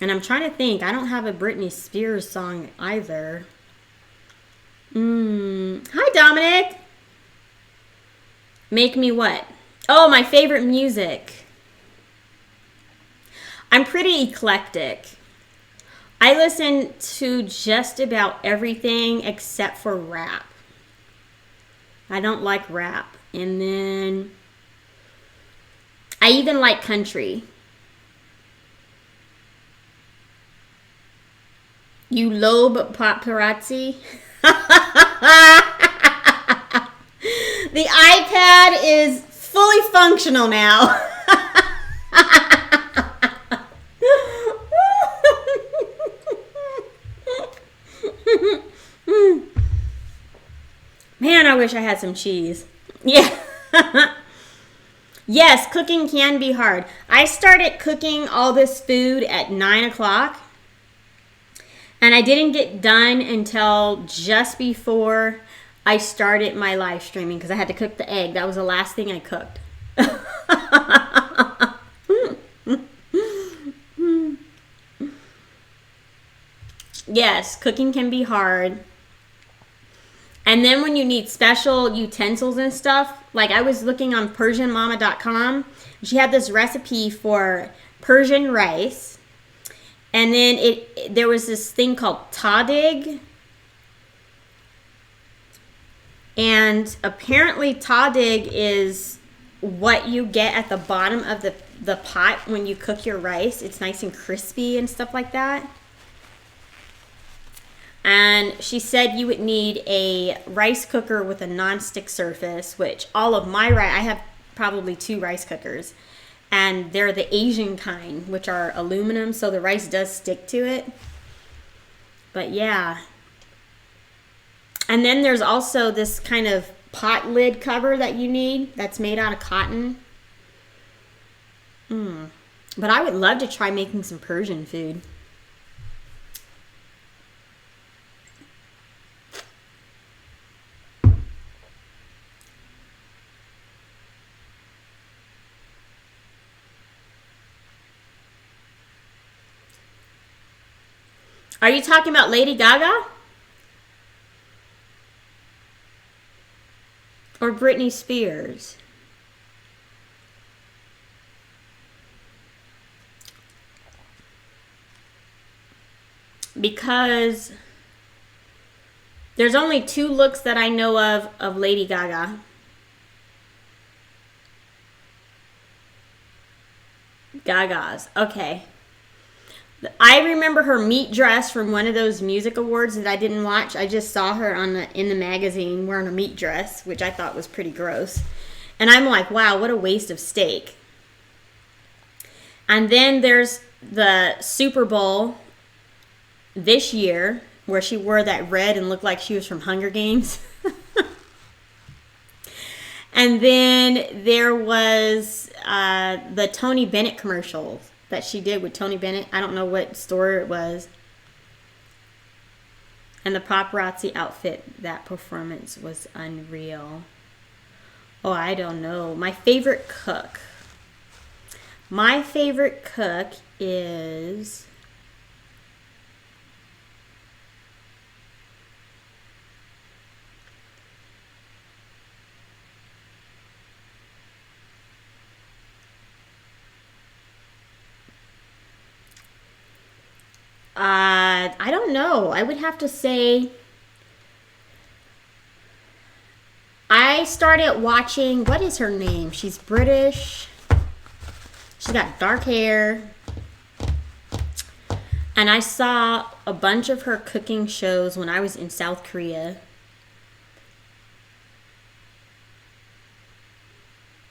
And I'm trying to think. I don't have a Britney Spears song either. Hi, Dominic. Make me what? Oh, my favorite music. I'm pretty eclectic. I listen to just about everything except for rap. I don't like rap. And then I even like country. You lobe paparazzi. The iPad is fully functional now. Man, I wish I had some cheese. Yeah. Yes, cooking can be hard. I started cooking all this food at 9 o'clock. And I didn't get done until just before I started my live streaming because I had to cook the egg. That was the last thing I cooked. Yes, cooking can be hard. And then when you need special utensils and stuff, like I was looking on PersianMama.com. She had this recipe for Persian rice. And then there was this thing called tahdig. And apparently tahdig is what you get at the bottom of the pot when you cook your rice. It's nice and crispy and stuff like that. And she said you would need a rice cooker with a non-stick surface, which all of my rice, I have probably 2 rice cookers. And they're the Asian kind, which are aluminum, so the rice does stick to it. But yeah. And then there's also this kind of pot lid cover that you need that's made out of cotton. But I would love to try making some Persian food. Are you talking about Lady Gaga? Or Britney Spears? Because there's only 2 looks that I know of Lady Gaga. Gaga's. Okay. I remember her meat dress from one of those music awards that I didn't watch. I just saw her in the magazine wearing a meat dress, which I thought was pretty gross. And I'm like, wow, what a waste of steak. And then there's the Super Bowl this year where she wore that red and looked like she was from Hunger Games. And then there was the Tony Bennett commercials that she did with Tony Bennett. I don't know what store it was. And the paparazzi outfit, that performance was unreal. Oh, I don't know. My favorite cook. My favorite cook is... I don't know. I would have to say I started watching, what is her name? She's British. She's got dark hair. And I saw a bunch of her cooking shows when I was in South Korea.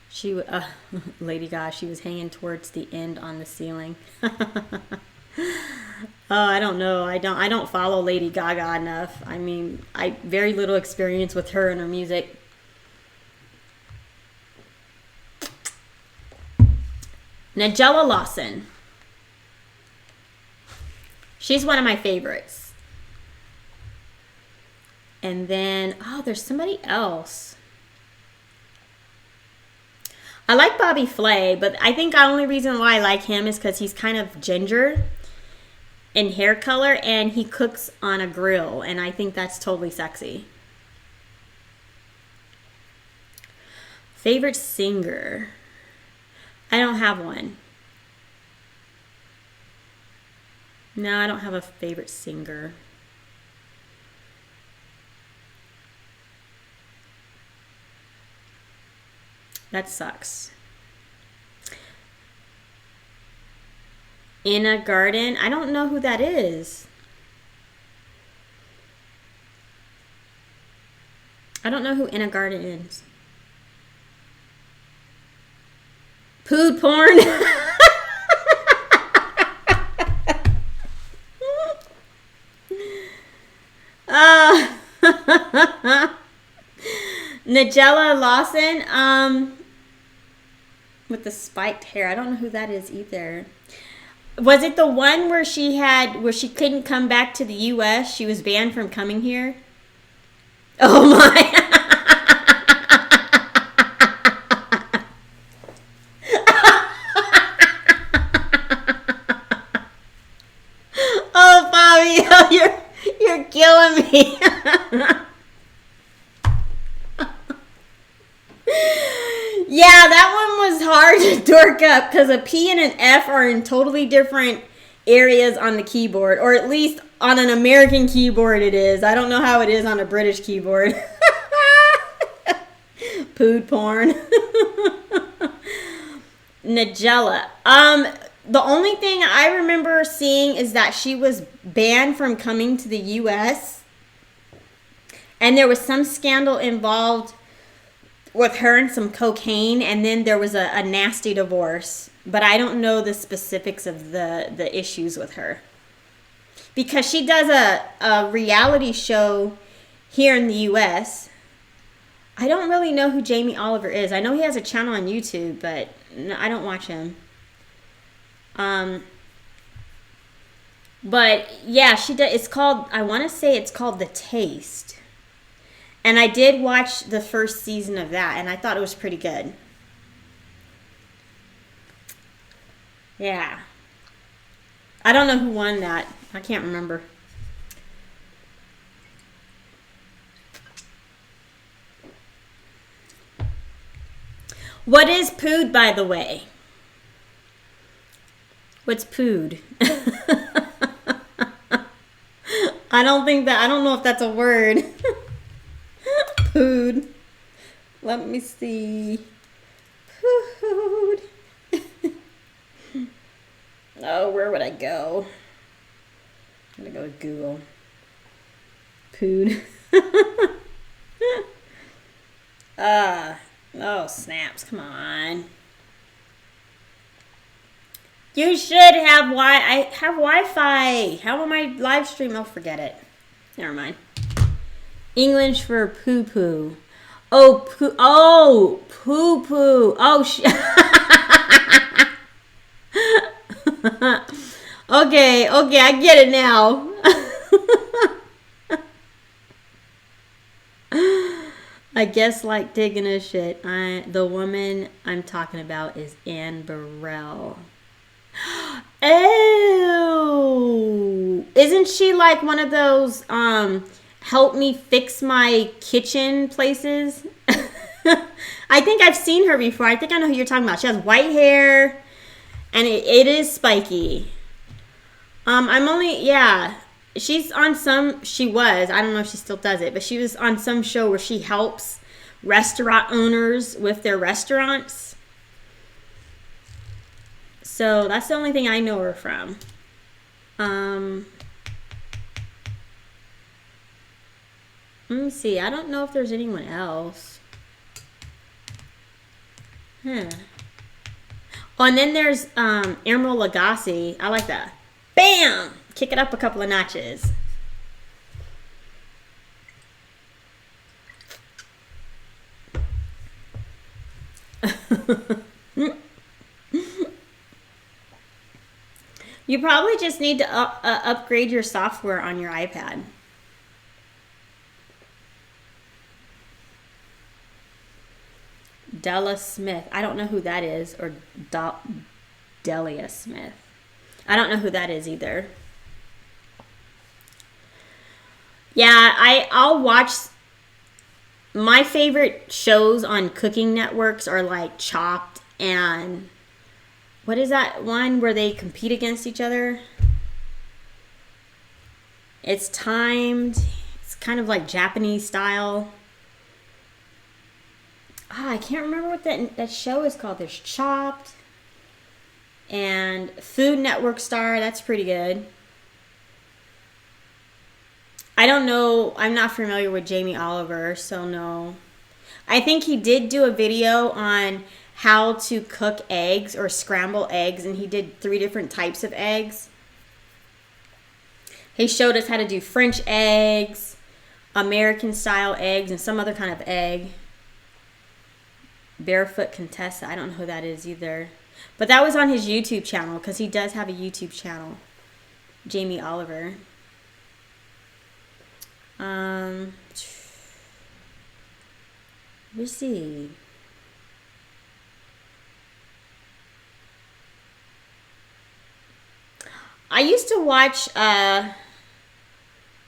She, Lady Gaga, she was hanging towards the end on the ceiling. Oh, I don't know. I don't follow Lady Gaga enough. I mean, I very little experience with her and her music. Nigella Lawson. She's one of my favorites. And then, oh, there's somebody else. I like Bobby Flay, but I think the only reason why I like him is because he's kind of ginger in hair color, and he cooks on a grill, and I think that's totally sexy. Favorite singer? I don't have one. No, I don't have a favorite singer. That sucks. In a Garden? I don't know who that is. I don't know who In a Garden is. Food porn. Nigella Lawson, with the spiked hair. I don't know who that is either. Was it the one where she couldn't come back to the U.S.? She was banned from coming here? Oh my. Oh, Fabio, you're killing me. Yeah, that one was hard to dork up because a P and an F are in totally different areas on the keyboard, or at least on an American keyboard it is. I don't know how it is on a British keyboard. Food porn. Nigella. The only thing I remember seeing is that she was banned from coming to the U.S. and there was some scandal involved with her and some cocaine, and then there was a nasty divorce. But I don't know the specifics of the issues with her. Because she does a reality show here in the U.S. I don't really know who Jamie Oliver is. I know he has a channel on YouTube, but I don't watch him. But yeah, she does. It's called, I want to say it's called The Taste. And I did watch the first season of that, and I thought it was pretty good. Yeah. I don't know who won that. I can't remember. What is pood, by the way? What's pood? I don't know if that's a word. Pood. Let me see. Pood. Oh, where would I go? I'm gonna go with Google. Pood. Oh snaps! Come on. You should have I have Wi-Fi. How am I live stream? I'll forget it. Never mind. English for poo poo. Oh poo. Oh poo poo. Oh Okay, I get it now. I guess like digging a shit. The woman I'm talking about is Anne Burrell. Oh, isn't she like one of those help me fix my kitchen places? I think I've seen her before. I think I know who you're talking about. She has white hair and it is spiky. She's on she was, I don't know if she still does it, but she was on some show where she helps restaurant owners with their restaurants. So that's the only thing I know her from. Let me see. I don't know if there's anyone else. Oh, and then there's Emerald Lagasse. I like that. Bam! Kick it up a couple of notches. You probably just need to upgrade your software on your iPad. Della Smith. I don't know who that is. Or Delia Smith. I don't know who that is either. Yeah, I'll watch. My favorite shows on cooking networks are like Chopped and what is that one where they compete against each other? It's timed. It's kind of like Japanese style. I can't remember what that show is called. There's Chopped and Food Network Star. That's pretty good. I don't know. I'm not familiar with Jamie Oliver, so no. I think he did do a video on how to cook eggs or scramble eggs, and he did 3 different types of eggs. He showed us how to do French eggs, American style eggs, and some other kind of egg. Barefoot Contessa. I don't know who that is either. But that was on his YouTube channel, because he does have a YouTube channel. Jamie Oliver. Let's see. I used to watch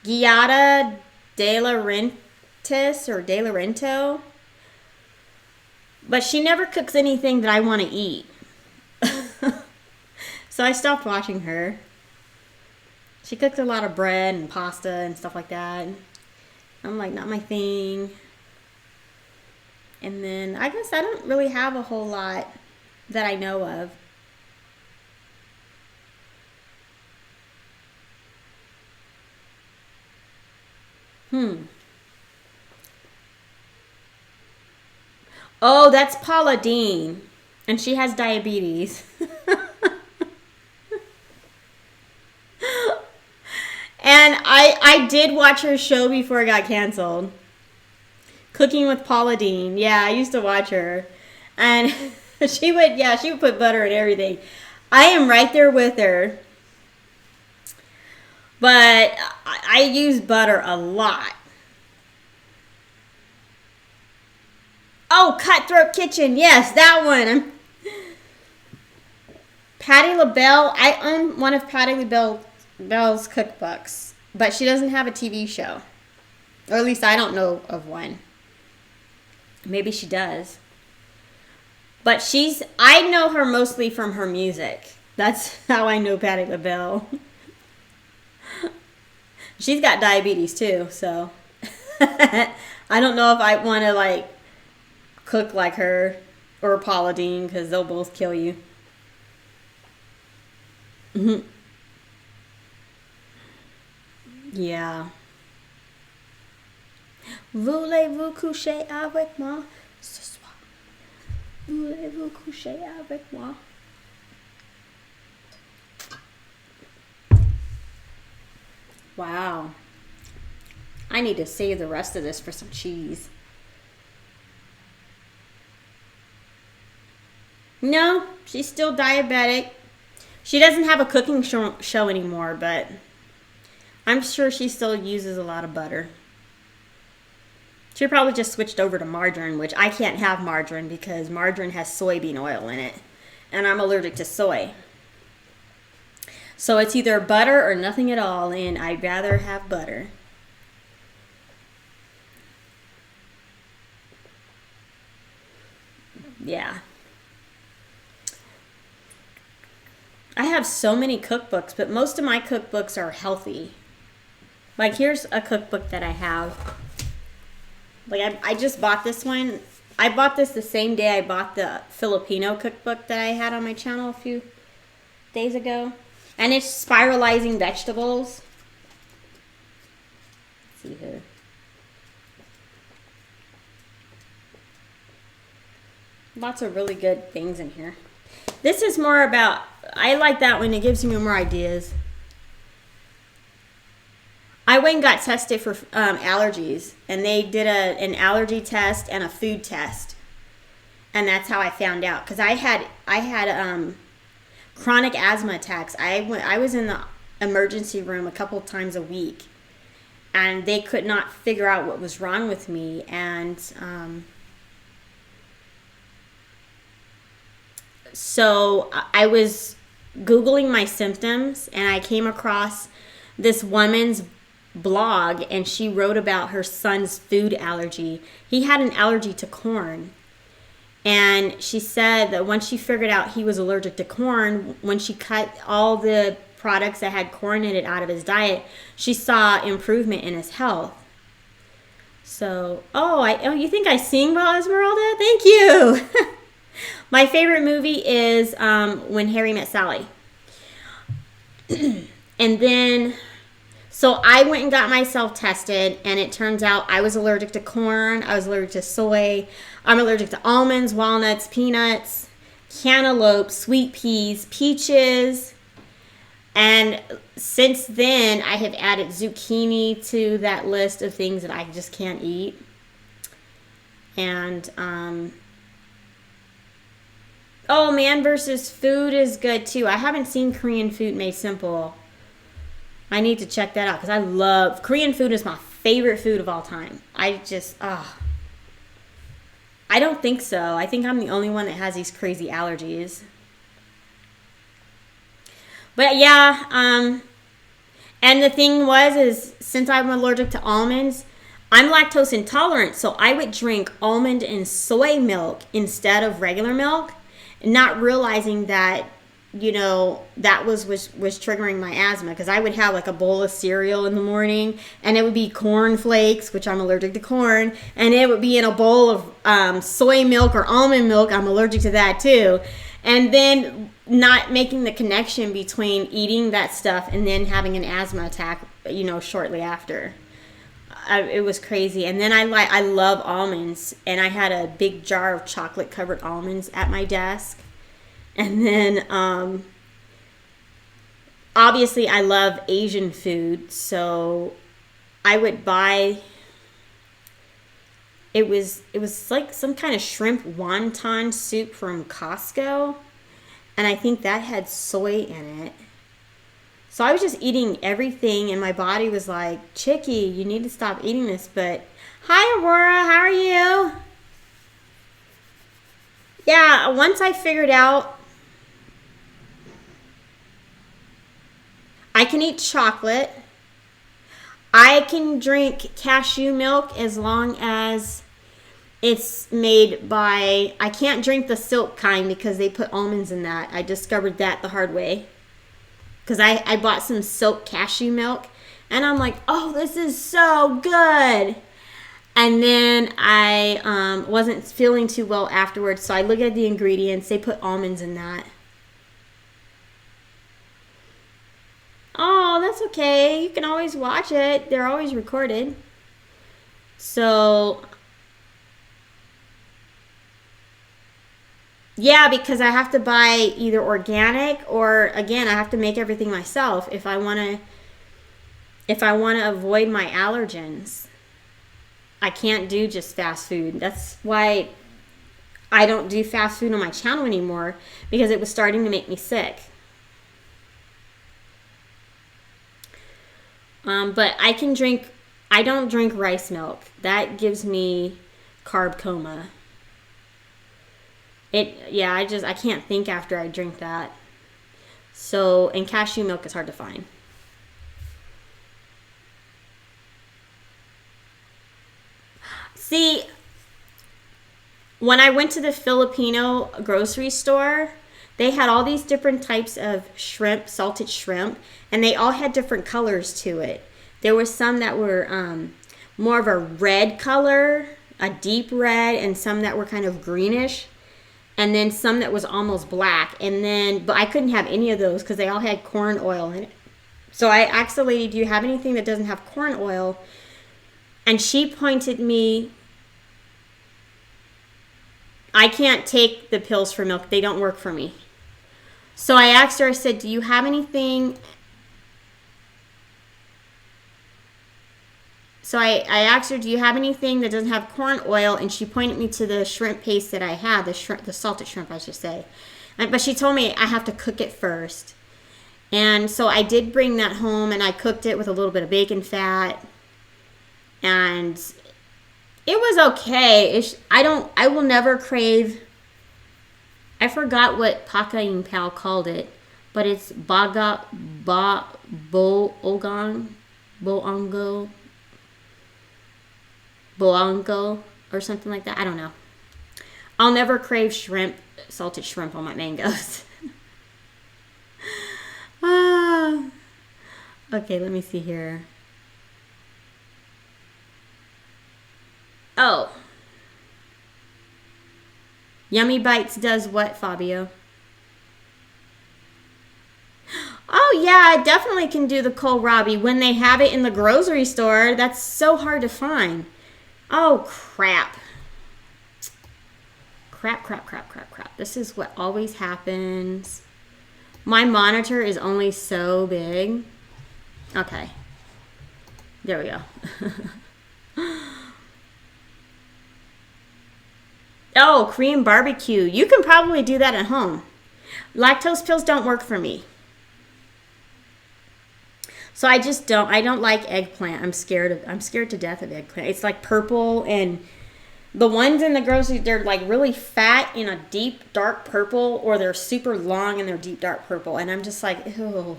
Giada De Laurentiis or De Laurento, but she never cooks anything that I want to eat. So I stopped watching her. She cooked a lot of bread and pasta and stuff like that. I'm like, not my thing. And then I guess I don't really have a whole lot that I know of. Oh, that's Paula Deen. And she has diabetes. And I did watch her show before it got canceled. Cooking with Paula Deen. Yeah, I used to watch her. And she would put butter in everything. I am right there with her. But I use butter a lot. Oh, Cutthroat Kitchen. Yes, that one. Patti LaBelle. I own one of Patti LaBelle's cookbooks. But she doesn't have a TV show. Or at least I don't know of one. Maybe she does. But I know her mostly from her music. That's how I know Patti LaBelle. She's got diabetes too, so I don't know if I want to cook like her or Paula Deen, because they'll both kill you. Yeah. Voulez-vous coucher avec moi ce soir? Voulez-vous coucher avec moi? Wow. I need to save the rest of this for some cheese. No, she's still diabetic. She doesn't have a cooking show anymore, but I'm sure she still uses a lot of butter. She probably just switched over to margarine, which I can't have margarine because margarine has soybean oil in it, and I'm allergic to soy. So it's either butter or nothing at all, and I'd rather have butter. Yeah. I have so many cookbooks, but most of my cookbooks are healthy. Like, here's a cookbook that I have. Like, I just bought this one. I bought this the same day I bought the Filipino cookbook that I had on my channel a few days ago. And it's spiralizing vegetables. Let's see here. Lots of really good things in here. This is more about, I like that one. It gives me more ideas. I went and got tested for allergies. And they did an allergy test and a food test. And that's how I found out. Because I had chronic asthma attacks. I was in the emergency room a couple of times a week, and they could not figure out what was wrong with me. And so I was Googling my symptoms, and I came across this woman's blog, and she wrote about her son's food allergy. He had an allergy to corn. And she said that once she figured out he was allergic to corn, when she cut all the products that had corn in it out of his diet, she saw improvement in his health. So, you think I sing well, Esmeralda? Thank you. My favorite movie is When Harry Met Sally. And then, so I went and got myself tested, and it turns out I was allergic to corn. I was allergic to soy. I'm allergic to almonds, walnuts, peanuts, cantaloupe, sweet peas, peaches. And since then, I have added zucchini to that list of things that I just can't eat. And, oh, Man vs. Food is good too. I haven't seen Korean Food Made Simple. I need to check that out because I love Korean food. Is my favorite food of all time. I don't think so. I think I'm the only one that has these crazy allergies. But yeah, and the thing is since I'm allergic to almonds, I'm lactose intolerant, so I would drink almond and soy milk instead of regular milk, not realizing that, you know, that was triggering my asthma, because I would have like a bowl of cereal in the morning and it would be corn flakes, which I'm allergic to corn, and it would be in a bowl of soy milk or almond milk. I'm allergic to that too. And then not making the connection between eating that stuff and then having an asthma attack, you know, shortly after. It was crazy. And then I love almonds, and I had a big jar of chocolate covered almonds at my desk. And then obviously I love Asian food, so I would buy, it was like some kind of shrimp wonton soup from Costco, and I think that had soy in it. So I was just eating everything, and my body was like, Chicky, you need to stop eating this. But hi, Aurora, how are you? Yeah, once I figured out I can eat chocolate, I can drink cashew milk as long as it's made by, I can't drink the silk kind because they put almonds in that. I discovered that the hard way. Because I bought some silk cashew milk, and I'm like, oh, this is so good. And then I wasn't feeling too well afterwards, so I look at the ingredients. They put almonds in that. Oh, that's okay. You can always watch it. They're always recorded. So, yeah, because I have to buy either organic or, again, I have to make everything myself if I want to avoid my allergens. I can't do just fast food. That's why I don't do fast food on my channel anymore, because it was starting to make me sick. But I don't drink rice milk. That gives me carb coma. I can't think after I drink that. So, and cashew milk is hard to find. See, when I went to the Filipino grocery store, they had all these different types of shrimp, salted shrimp, and they all had different colors to it. There were some that were more of a red color, a deep red, and some that were kind of greenish, and then some that was almost black. But I couldn't have any of those because they all had corn oil in it. So I asked the lady, do you have anything that doesn't have corn oil? And she pointed me, I can't take the pills for milk. They don't work for me. So I asked her, I said, do you have anything? So I asked her, do you have anything that doesn't have corn oil? And she pointed me to the shrimp paste that I had, the salted shrimp, I should say. But she told me I have to cook it first. And so I did bring that home, and I cooked it with a little bit of bacon fat. And it was okay. I will never crave, I forgot what Pakain Pal called it, but it's boango or something like that. I don't know. I'll never crave salted shrimp on my mangoes. Okay, let me see here. Oh. Yummy Bites does what, Fabio? Oh, yeah, I definitely can do the kohlrabi when they have it in the grocery store. That's so hard to find. Oh, crap. Crap. This is what always happens. My monitor is only so big. Okay. There we go. Oh, Korean barbecue. You can probably do that at home. Lactose pills don't work for me. So I don't like eggplant. I'm scared to death of eggplant. It's like purple, and the ones in the grocery, they're like really fat in a deep dark purple, or they're super long and they're deep dark purple, and I'm just like, ew.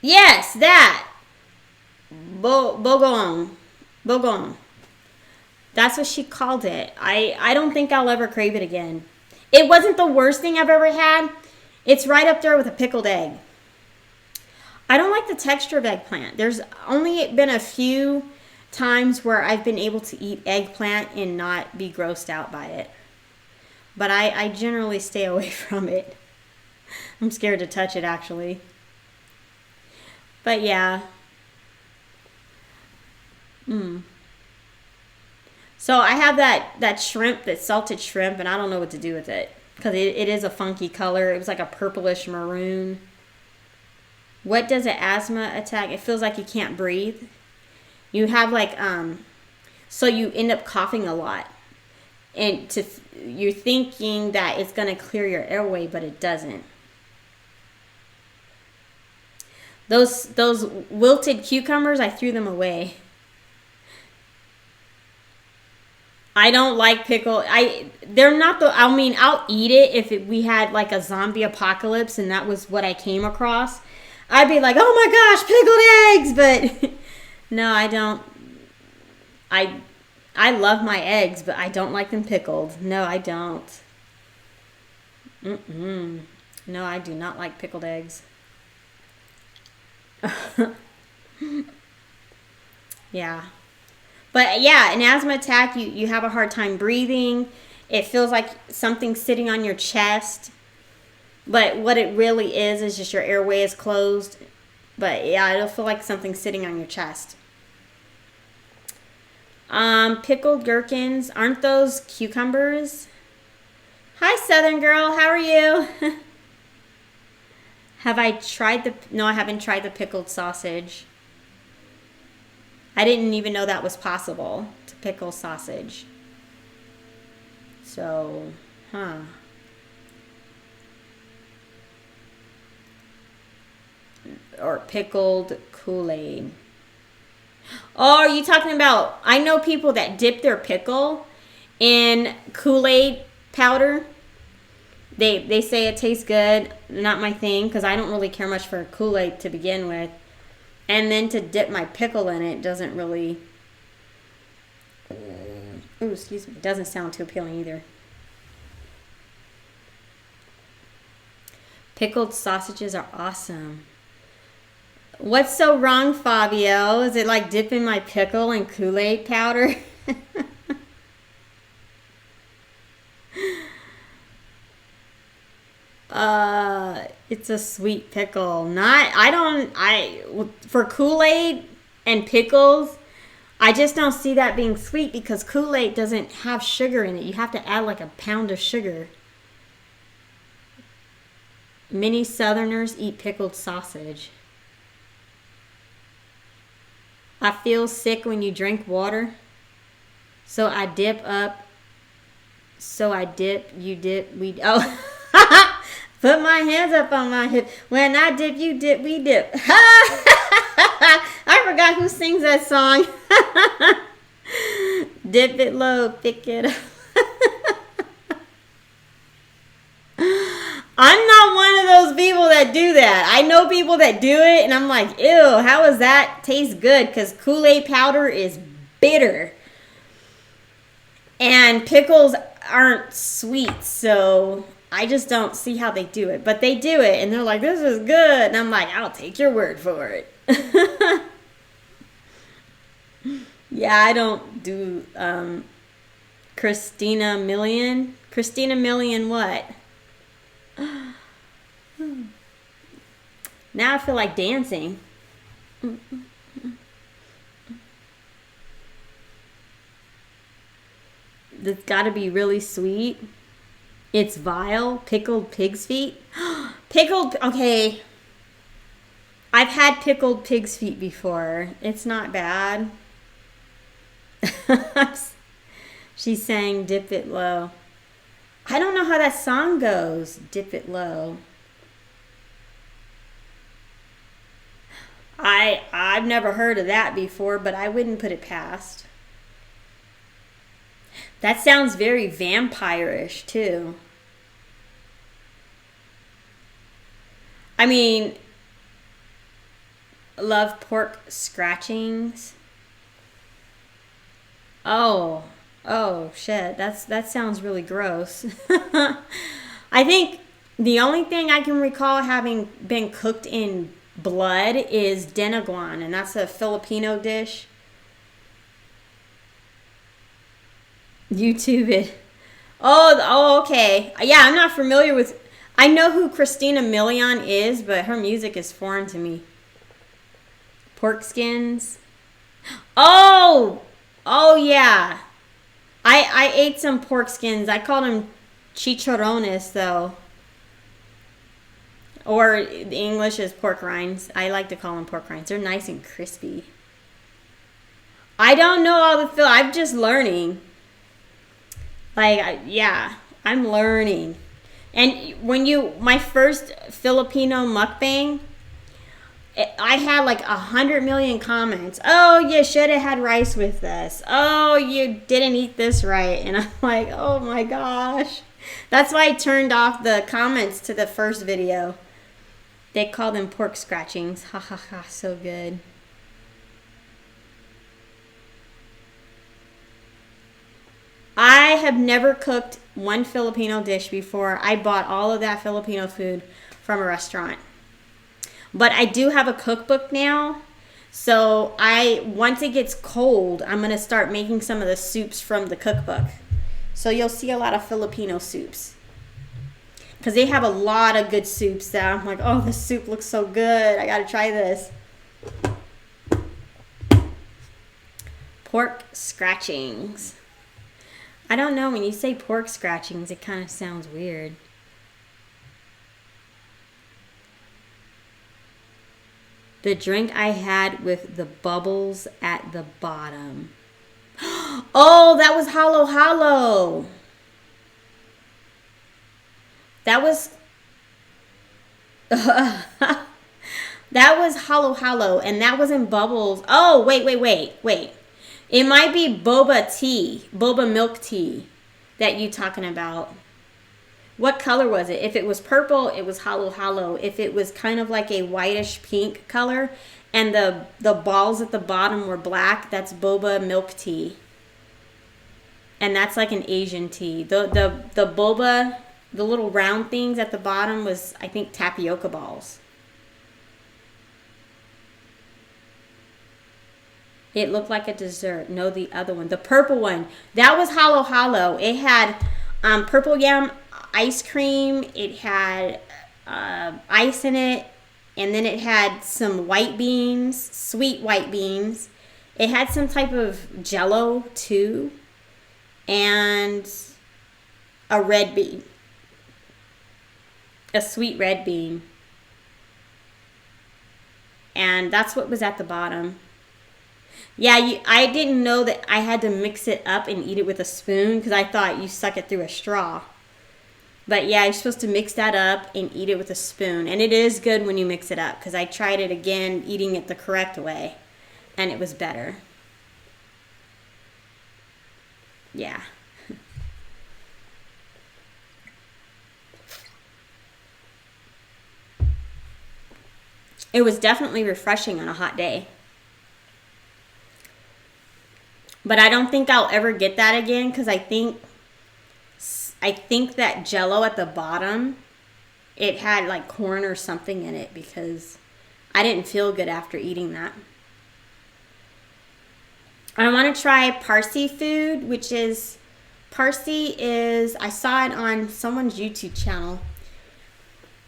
Yes, that. Bogong. That's what she called it. I don't think I'll ever crave it again. It wasn't the worst thing I've ever had. It's right up there with a pickled egg. I don't like the texture of eggplant. There's only been a few times where I've been able to eat eggplant and not be grossed out by it. But I generally stay away from it. I'm scared to touch it, actually. But yeah. So I have that shrimp, that salted shrimp, and I don't know what to do with it. Because it is a funky color. It was like a purplish maroon. What does an asthma attack? It feels like you can't breathe. You have like, so you end up coughing a lot. And you're thinking that it's going to clear your airway, but it doesn't. Those wilted cucumbers, I threw them away. I don't like pickle. They're not the. I mean, I'll eat it if we had like a zombie apocalypse and that was what I came across. I'd be like, oh my gosh, pickled eggs! But no, I don't. I love my eggs, but I don't like them pickled. No, I don't. No, I do not like pickled eggs. Yeah. But yeah, an asthma attack, you have a hard time breathing. It feels like something's sitting on your chest. But what it really is just your airway is closed. But yeah, it'll feel like something's sitting on your chest. Pickled gherkins, aren't those cucumbers? Hi, Southern girl, how are you? Have I tried no, I haven't tried the pickled sausage. I didn't even know that was possible, to pickle sausage. So, Or pickled Kool-Aid. Oh, are you talking about, I know people that dip their pickle in Kool-Aid powder. They say it tastes good. Not my thing, because I don't really care much for Kool-Aid to begin with. And then to dip my pickle in it doesn't really... excuse me. Doesn't sound too appealing either. Pickled sausages are awesome. What's so wrong, Fabio? Is it like dipping my pickle in Kool-Aid powder? It's a sweet pickle. For Kool-Aid and pickles, I just don't see that being sweet because Kool-Aid doesn't have sugar in it. You have to add like a pound of sugar. Many Southerners eat pickled sausage. I feel sick when you drink water. So I dip up. So I dip, you dip, we... Oh... Put my hands up on my hip. When I dip, you dip, we dip. I forgot who sings that song. Dip it low, pick it up. I'm not one of those people that do that. I know people that do it, and I'm like, ew, how does that taste good? Because Kool-Aid powder is bitter. And pickles aren't sweet, so... I just don't see how they do it. But they do it, and they're like, this is good. And I'm like, I'll take your word for it. Yeah, I don't do Christina Milian. Christina Milian what? Now I feel like dancing. that's got to be really sweet. It's vile. Pickled pig's feet. Pickled, okay. I've had pickled pig's feet before. It's not bad. She's saying dip it low. I don't know how that song goes. Dip it low. I've never heard of that before, but I wouldn't put it past. That sounds very vampire-ish too. I mean, love pork scratchings. Oh shit. That sounds really gross. I think the only thing I can recall having been cooked in blood is denaguan, and that's a Filipino dish. YouTube it. Oh, okay. Yeah, I'm not familiar with. I know who Christina Milian is, but her music is foreign to me. Pork skins. Oh yeah. I ate some pork skins. I called them chicharrones, though. Or the English is pork rinds. I like to call them pork rinds. They're nice and crispy. I don't know all the I'm just learning. I'm learning. And my first Filipino mukbang, I had like 100 million comments. Oh, you should have had rice with this. Oh, you didn't eat this right. And I'm like, oh my gosh. That's why I turned off the comments to the first video. They call them pork scratchings. Ha ha ha, so good. I have never cooked one Filipino dish before. I bought all of that Filipino food from a restaurant. But I do have a cookbook now. So once it gets cold, I'm going to start making some of the soups from the cookbook. So you'll see a lot of Filipino soups. Because they have a lot of good soups that I'm like, oh, this soup looks so good. I got to try this. Pork scratchings. I don't know. When you say pork scratchings, it kind of sounds weird. The drink I had with the bubbles at the bottom. Oh, that was Halo Halo. That was that was Halo Halo, and that was in bubbles. Oh, wait. It might be boba milk tea that you talking about. What color was it? If it was purple, it was Halo Halo. If it was kind of like a whitish pink color and the balls at the bottom were black, that's boba milk tea. And that's like an Asian tea. The boba, the little round things at the bottom was, I think, tapioca balls. It looked like a dessert. No, the other one. The purple one. That was Halo Halo. It had purple yam ice cream. It had ice in it. And then it had some white beans, sweet white beans. It had some type of jello too. And a red bean. A sweet red bean. And that's what was at the bottom. Yeah, I didn't know that I had to mix it up and eat it with a spoon because I thought you suck it through a straw. But yeah, you're supposed to mix that up and eat it with a spoon. And it is good when you mix it up because I tried it again eating it the correct way. And it was better. Yeah. It was definitely refreshing on a hot day. But I don't think I'll ever get that again because I think that jello at the bottom, it had like corn or something in it because I didn't feel good after eating that. I want to try Parsi food, which is, Parsi is, I saw it on someone's YouTube channel.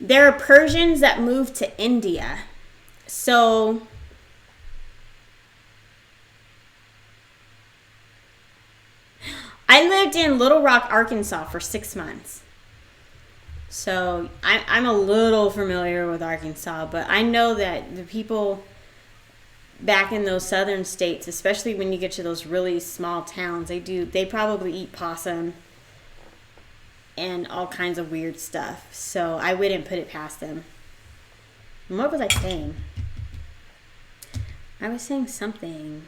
There are Persians that moved to India. So I lived in Little Rock, Arkansas for 6 months. So I'm a little familiar with Arkansas, but I know that the people back in those southern states, especially when you get to those really small towns, they probably eat possum and all kinds of weird stuff. So I wouldn't put it past them. And what was I saying? I was saying something.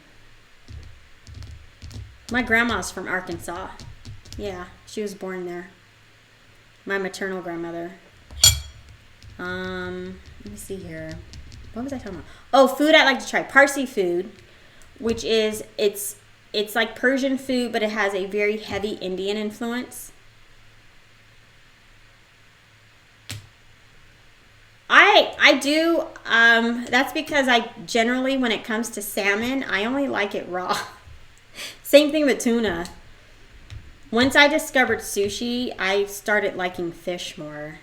My grandma's from Arkansas. Yeah, she was born there. My maternal grandmother. Let me see here. What was I talking about? Oh, food I like to try. Parsi food, which is, it's like Persian food, but it has a very heavy Indian influence. I do. That's because I generally, when it comes to salmon, I only like it raw. Same thing with tuna. Once I discovered sushi, I started liking fish more.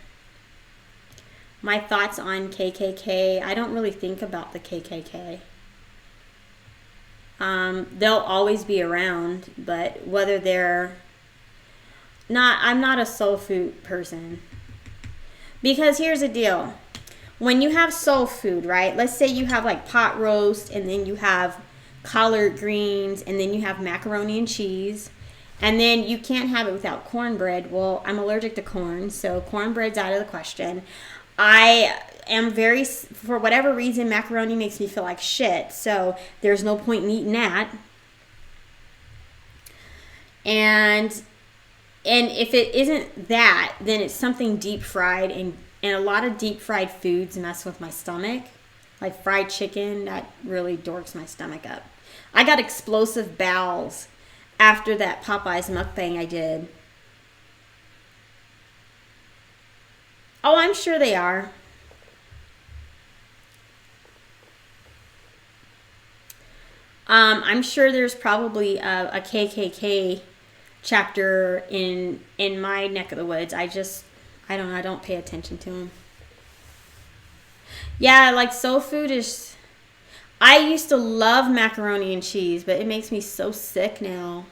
My thoughts on KKK, I don't really think about the KKK. They'll always be around, but whether they're not, I'm not a soul food person. Because here's the deal. When you have soul food, right? Let's say you have like pot roast, and then you have collard greens, and then you have macaroni and cheese, and then you can't have it without cornbread. Well, I'm allergic to corn, so cornbread's out of the question. I am for whatever reason, macaroni makes me feel like shit, so there's no point in eating that. And if it isn't that, then it's something deep fried, and a lot of deep fried foods mess with my stomach. Like fried chicken, that really dorks my stomach up. I got explosive bowels after that Popeyes mukbang I did. Oh, I'm sure they are. I'm sure there's probably a KKK chapter in my neck of the woods. I don't know. I don't pay attention to them. Yeah, like soul food is... I used to love macaroni and cheese, but it makes me so sick now.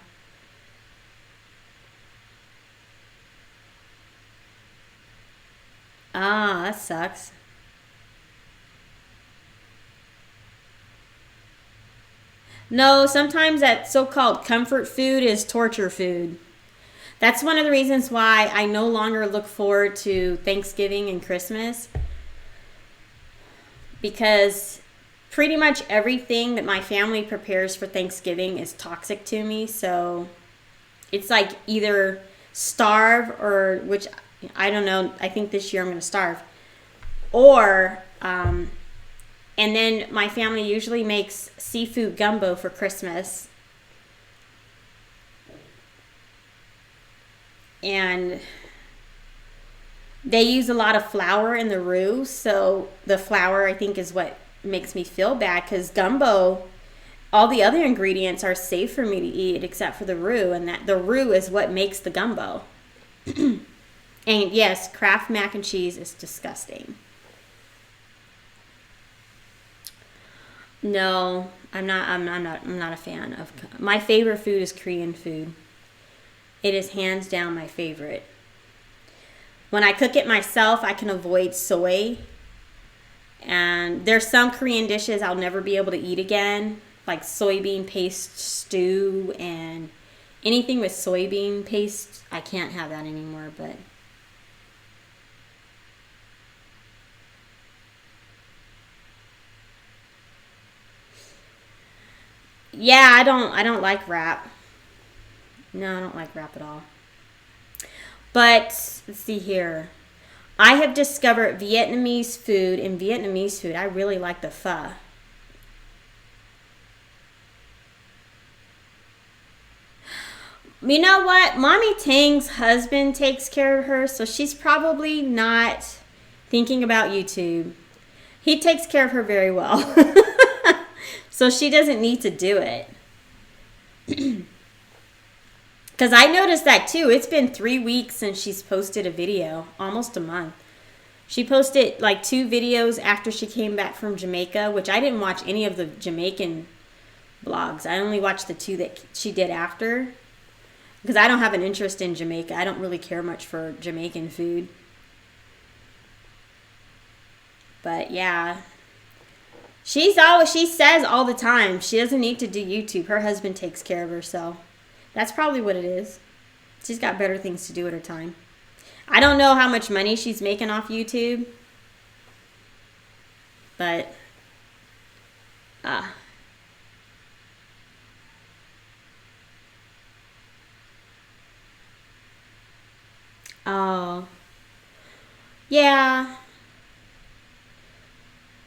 Ah, that sucks. No, sometimes that so-called comfort food is torture food. That's one of the reasons why I no longer look forward to Thanksgiving and Christmas. Because pretty much everything that my family prepares for Thanksgiving is toxic to me. So it's like either starve or, which I don't know, I think this year I'm going to starve. Or, and then my family usually makes seafood gumbo for Christmas. And they use a lot of flour in the roux. So the flour, I think, is what makes me feel bad, because gumbo, all the other ingredients are safe for me to eat except for the roux, and that the roux is what makes the gumbo. And yes, Kraft mac and cheese is disgusting. No, I'm not a fan of... My favorite food is Korean food. It is hands down my favorite. When I cook it myself, I can avoid soy. And there's some Korean dishes I'll never be able to eat again, like soybean paste stew and anything with soybean paste. I can't have that anymore, but... Yeah, I don't like wrap. No, I don't like wrap at all. But let's see here. I have discovered Vietnamese food. In Vietnamese food, I really like the pho. You know what? Mommy Tang's husband takes care of her, so she's probably not thinking about YouTube. He takes care of her very well. So she doesn't need to do it. Because I noticed that too. It's been 3 weeks since she's posted a video. Almost a month. She posted like 2 videos after she came back from Jamaica, which I didn't watch any of the Jamaican vlogs. I only watched the 2 that she did after. because I don't have an interest in Jamaica. I don't really care much for Jamaican food. But yeah, she says all the time she doesn't need to do YouTube. Her husband takes care of her, so that's probably what it is. She's got better things to do at her time. I don't know how much money she's making off YouTube, but oh, yeah.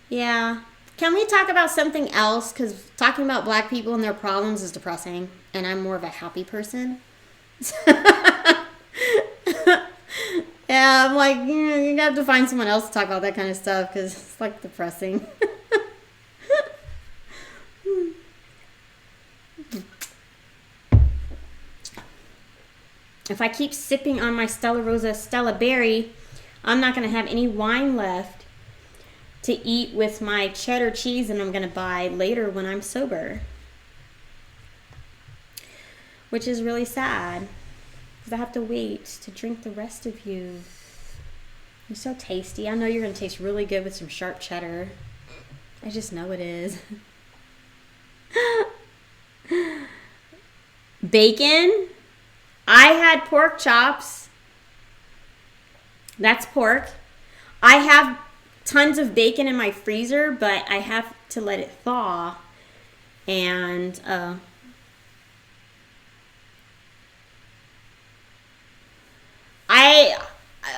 Yeah. Can we talk about something else? Because talking about black people and their problems is depressing, and I'm more of a happy person. Yeah, I'm like, you have to find someone else to talk about that kind of stuff because it's like depressing. If I keep sipping on my Stella Rosa Stella Berry, I'm not going to have any wine left to eat with my cheddar cheese and I'm going to buy later when I'm sober. Which is really sad because I have to wait to drink the rest of you. You're so tasty. I know you're going to taste really good with some sharp cheddar. I just know it is. Bacon. I had pork chops. That's pork. I have tons of bacon in my freezer, but I have to let it thaw. And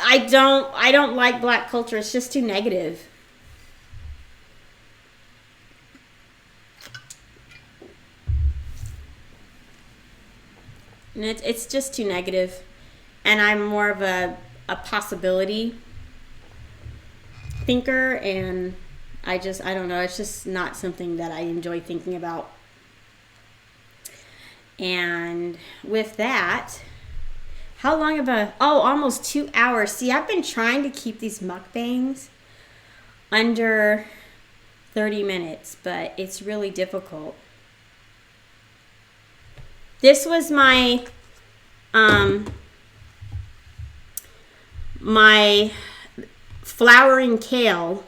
I don't like black culture. It's just too negative. And it's just too negative. And I'm more of a possibility thinker, and I don't know, it's just not something that I enjoy thinking about. And with that, how long have I, almost 2 hours. See, I've been trying to keep these mukbangs under 30 minutes, but it's really difficult. This was my my flowering kale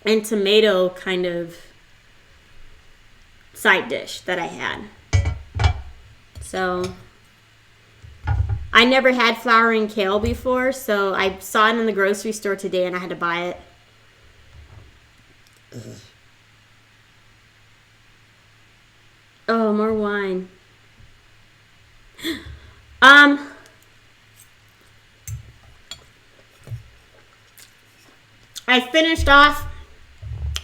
and tomato kind of side dish that I had. So I never had flowering kale before, so I saw it in the grocery store today and I had to buy it. Oh, more wine. I finished off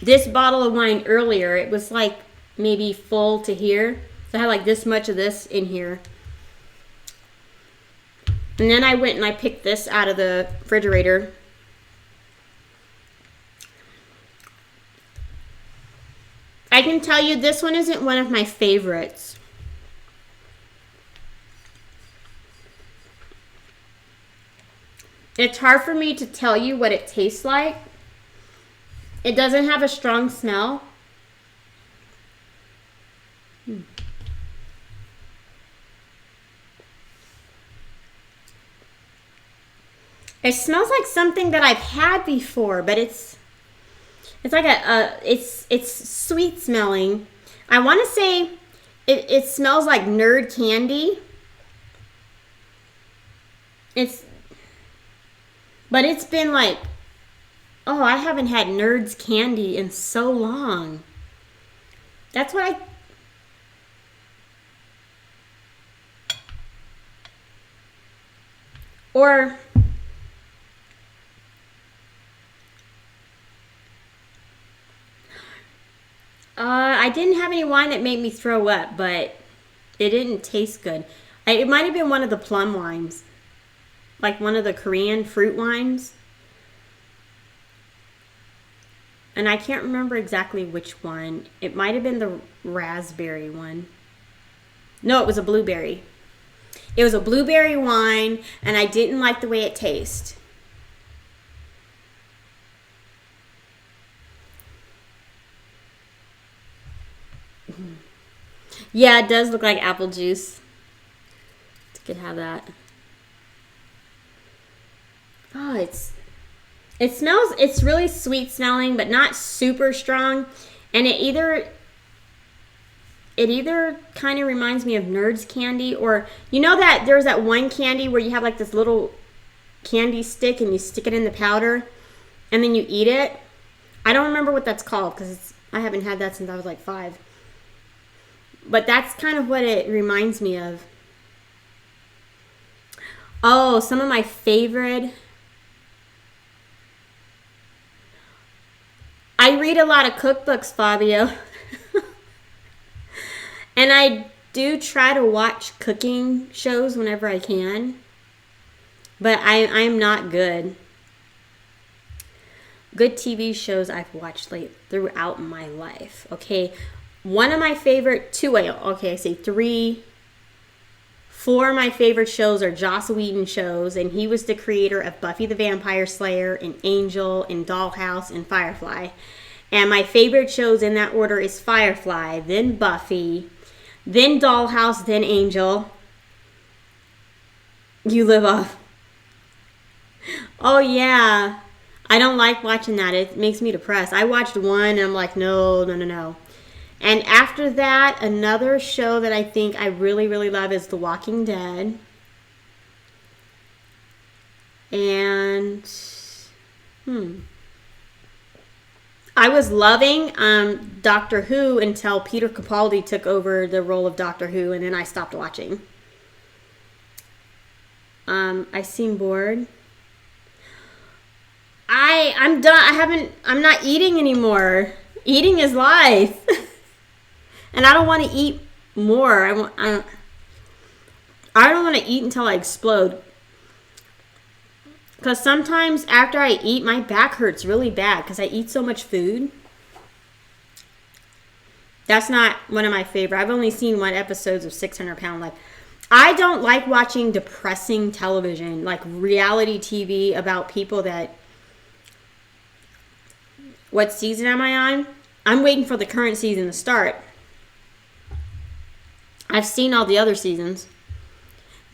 this bottle of wine earlier. It was like maybe full to here. So I had like this much of this in here. And then I went and I picked this out of the refrigerator. I can tell you this one isn't one of my favorites. It's hard for me to tell you what it tastes like. It doesn't have a strong smell. It smells like something that I've had before, but it's like it's sweet smelling. I want to say it smells like nerd candy. But it's been like, I haven't had Nerds candy in so long. That's what I didn't have any wine that made me throw up, but it didn't taste good. It might have been one of the plum wines. Like one of the Korean fruit wines. And I can't remember exactly which one. It might have been the raspberry one. No, it was a blueberry. It was a blueberry wine, and I didn't like the way it tastes. Yeah, it does look like apple juice. Could have that. Oh, it smells, it's really sweet smelling, but not super strong. And it either kind of reminds me of Nerds candy, or you know that there's that one candy where you have like this little candy stick and you stick it in the powder and then you eat it. I don't remember what that's called because I haven't had that since I was like 5. But that's kind of what it reminds me of. Oh, some of my favorite. I read a lot of cookbooks, Fabio. And I do try to watch cooking shows whenever I can. But I'm not good. Good TV shows I've watched throughout my life. Okay. One of my favorite, 4 of my favorite shows are Joss Whedon shows. And he was the creator of Buffy the Vampire Slayer and Angel and Dollhouse and Firefly. And my favorite shows in that order is Firefly, then Buffy, then Dollhouse, then Angel. You live off. Oh, yeah. I don't like watching that. It makes me depressed. I watched one and I'm like, no. And after that, another show that I think I really, really love is The Walking Dead. And, I was loving Doctor Who until Peter Capaldi took over the role of Doctor Who, and then I stopped watching. I seem bored. I'm done. I'm not eating anymore. Eating is life. And I don't want to eat more. I don't want to eat until I explode. Because sometimes after I eat, my back hurts really bad because I eat so much food. That's not one of my favorite. I've only seen 1 episode of 600 Pound Life. I don't like watching depressing television, like reality TV about people that... What season am I on? I'm waiting for the current season to start. I've seen all the other seasons.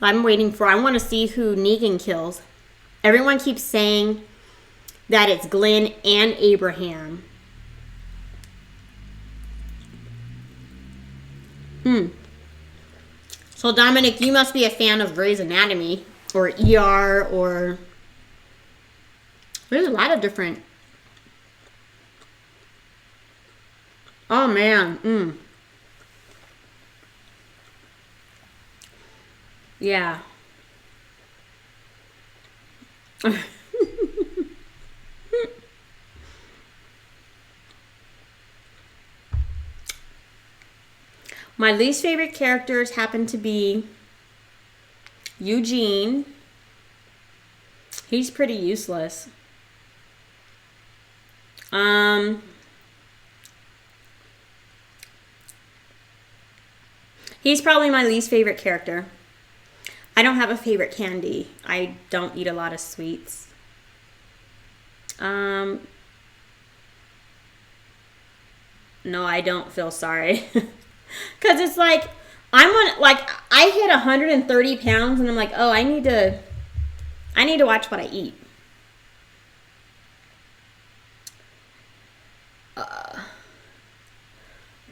I want to see who Negan kills. Everyone keeps saying that it's Glenn and Abraham. So Dominic, you must be a fan of Grey's Anatomy or ER or... There's a lot of different... Oh man, Yeah. My least favorite characters happen to be Eugene. He's pretty useless. He's probably my least favorite character. I don't have a favorite candy. I don't eat a lot of sweets. No, I don't feel sorry. Because it's like, I hit 130 pounds and I'm like, oh, I need to watch what I eat.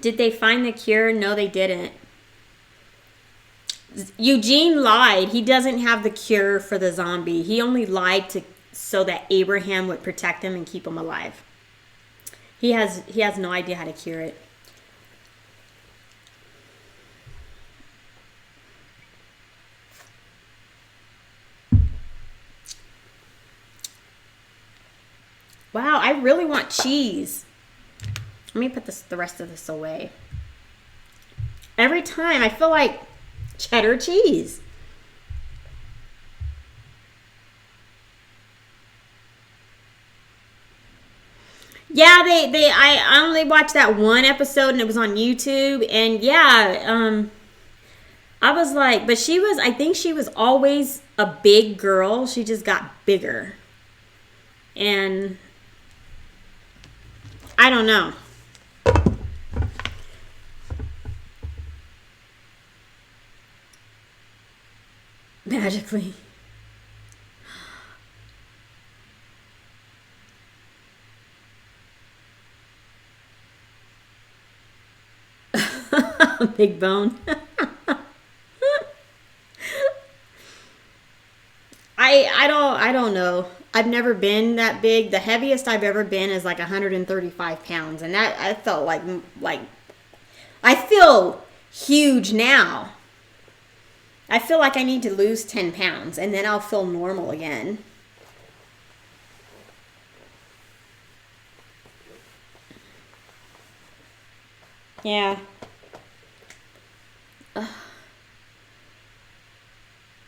Did they find the cure? No, they didn't. Eugene lied. He doesn't have the cure for the zombie. He only lied so that Abraham would protect him and keep him alive. He has no idea how to cure it. Wow, I really want cheese. Let me put the rest of this away. Every time I feel like cheddar cheese. Yeah, I only watched that 1 episode and it was on YouTube, and yeah, I was like, but I think she was always a big girl. She just got bigger. And I don't know. energetically. Big bone. I don't know. I've never been that big. The heaviest I've ever been is like 135 pounds, and that I felt like I feel huge now. I feel like I need to lose 10 pounds, and then I'll feel normal again. Yeah.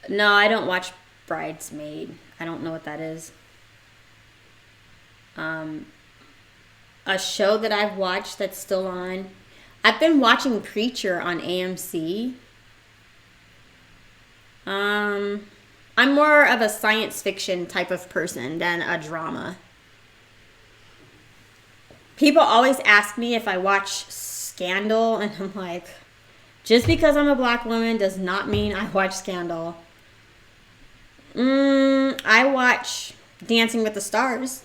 No, I don't watch Bridesmaid. I don't know what that is. A show that I've watched that's still on. I've been watching Preacher on AMC. I'm more of a science fiction type of person than a drama. People always ask me if I watch Scandal, and I'm like, just because I'm a black woman does not mean I watch Scandal. I watch Dancing with the Stars.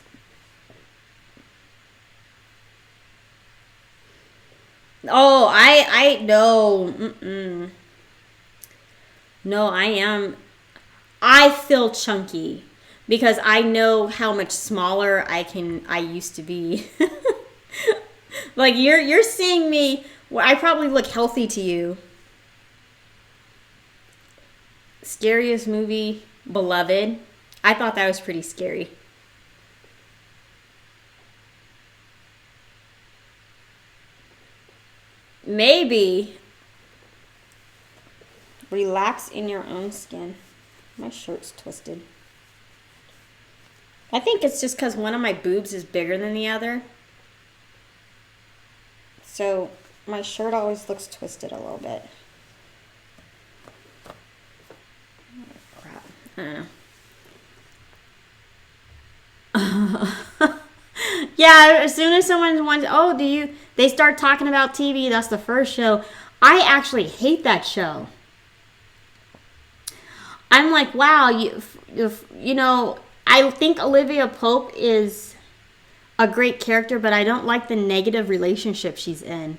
Oh, I no. No, I feel chunky because I know how much smaller I used to be. Like you're seeing me, well, I probably look healthy to you. Scariest movie, Beloved. I thought that was pretty scary. Maybe. Relax in your own skin. My shirt's twisted. I think it's just because one of my boobs is bigger than the other. So my shirt always looks twisted a little bit. Oh, crap. I don't know. Yeah, as soon as someone wants, they start talking about TV, that's the first show. I actually hate that show. I'm like, wow, you know, I think Olivia Pope is a great character, but I don't like the negative relationship she's in.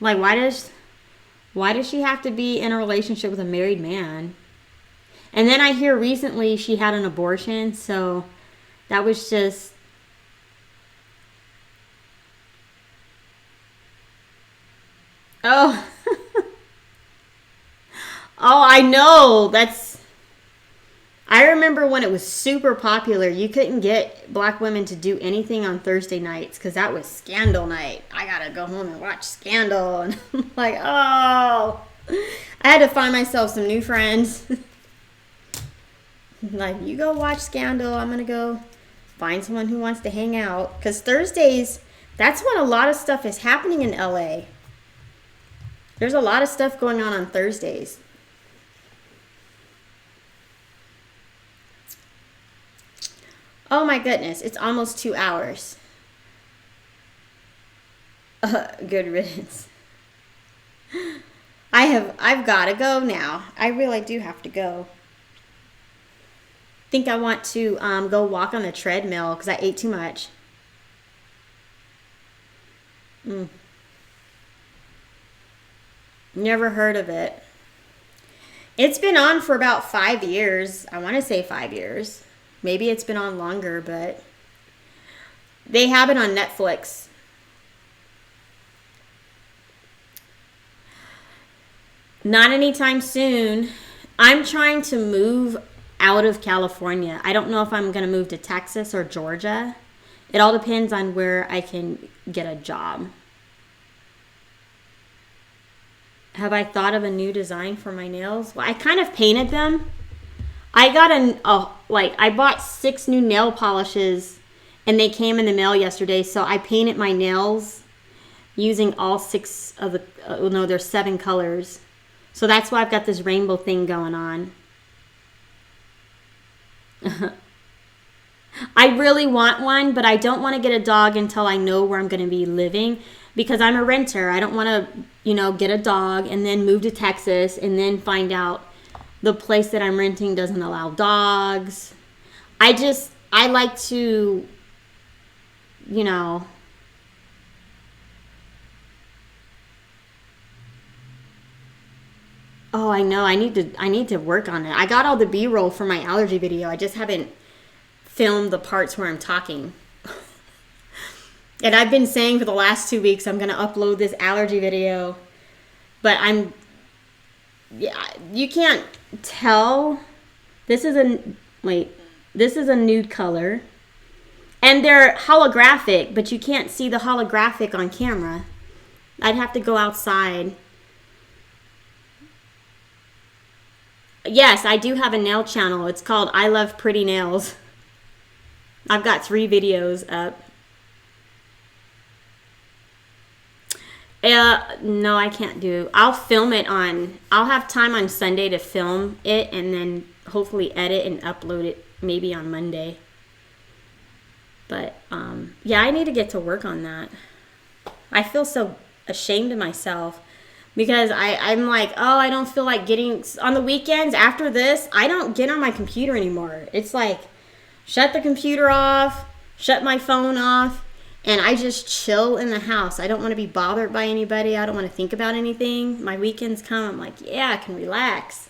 Like, why does she have to be in a relationship with a married man? And then I hear recently she had an abortion, so that was just... Oh. Oh, I know. I remember when it was super popular, you couldn't get black women to do anything on Thursday nights because that was Scandal night. I gotta go home and watch Scandal. And I'm like, oh. I had to find myself some new friends. Like, you go watch Scandal. I'm gonna go find someone who wants to hang out. Because Thursdays, that's when a lot of stuff is happening in LA. There's a lot of stuff going on Thursdays. Oh my goodness, it's almost 2 hours. Good riddance. I've got to go now. I really do have to go. Think I want to go walk on the treadmill because I ate too much. Never heard of it. It's been on for about 5 years. I want to say 5 years. Maybe it's been on longer, but they have it on Netflix. Not anytime soon. I'm trying to move out of California. I don't know if I'm going to move to Texas or Georgia. It all depends on where I can get a job. Have I thought of a new design for my nails? Well, I kind of painted them. I got I bought 6 new nail polishes and they came in the mail yesterday. So I painted my nails using all 6 of there's 7 colors. So that's why I've got this rainbow thing going on. I really want one, but I don't want to get a dog until I know where I'm going to be living because I'm a renter. I don't want to, get a dog and then move to Texas and then find out the place that I'm renting doesn't allow dogs. I like to, you know, oh, I know. I need to work on it. I got all the B-roll for my allergy video. I just haven't filmed the parts where I'm talking. And I've been saying for the last 2 weeks I'm going to upload this allergy video. But yeah, you can't tell. This is a nude color. And they're holographic, but you can't see the holographic on camera. I'd have to go outside. Yes, I do have a nail channel. It's called I Love Pretty Nails. I've got 3 videos up. No, I can't do. I'll film it I'll have time on Sunday to film it and then hopefully edit and upload it maybe on Monday. But, yeah, I need to get to work on that. I feel so ashamed of myself because I'm like, oh, I don't feel like getting, on the weekends after this, I don't get on my computer anymore. It's like, shut the computer off, shut my phone off, and I just chill in the house. I don't want to be bothered by anybody. I don't want to think about anything. My weekends come, I'm like, yeah, I can relax.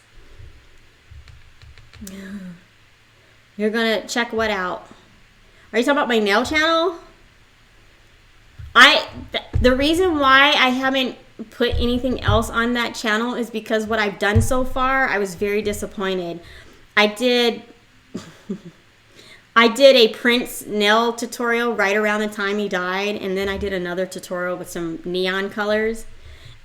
You're going to check what out? Are you talking about my nail channel? The reason why I haven't put anything else on that channel is because what I've done so far, I was very disappointed. I did a Prince nail tutorial right around the time he died, and then I did another tutorial with some neon colors.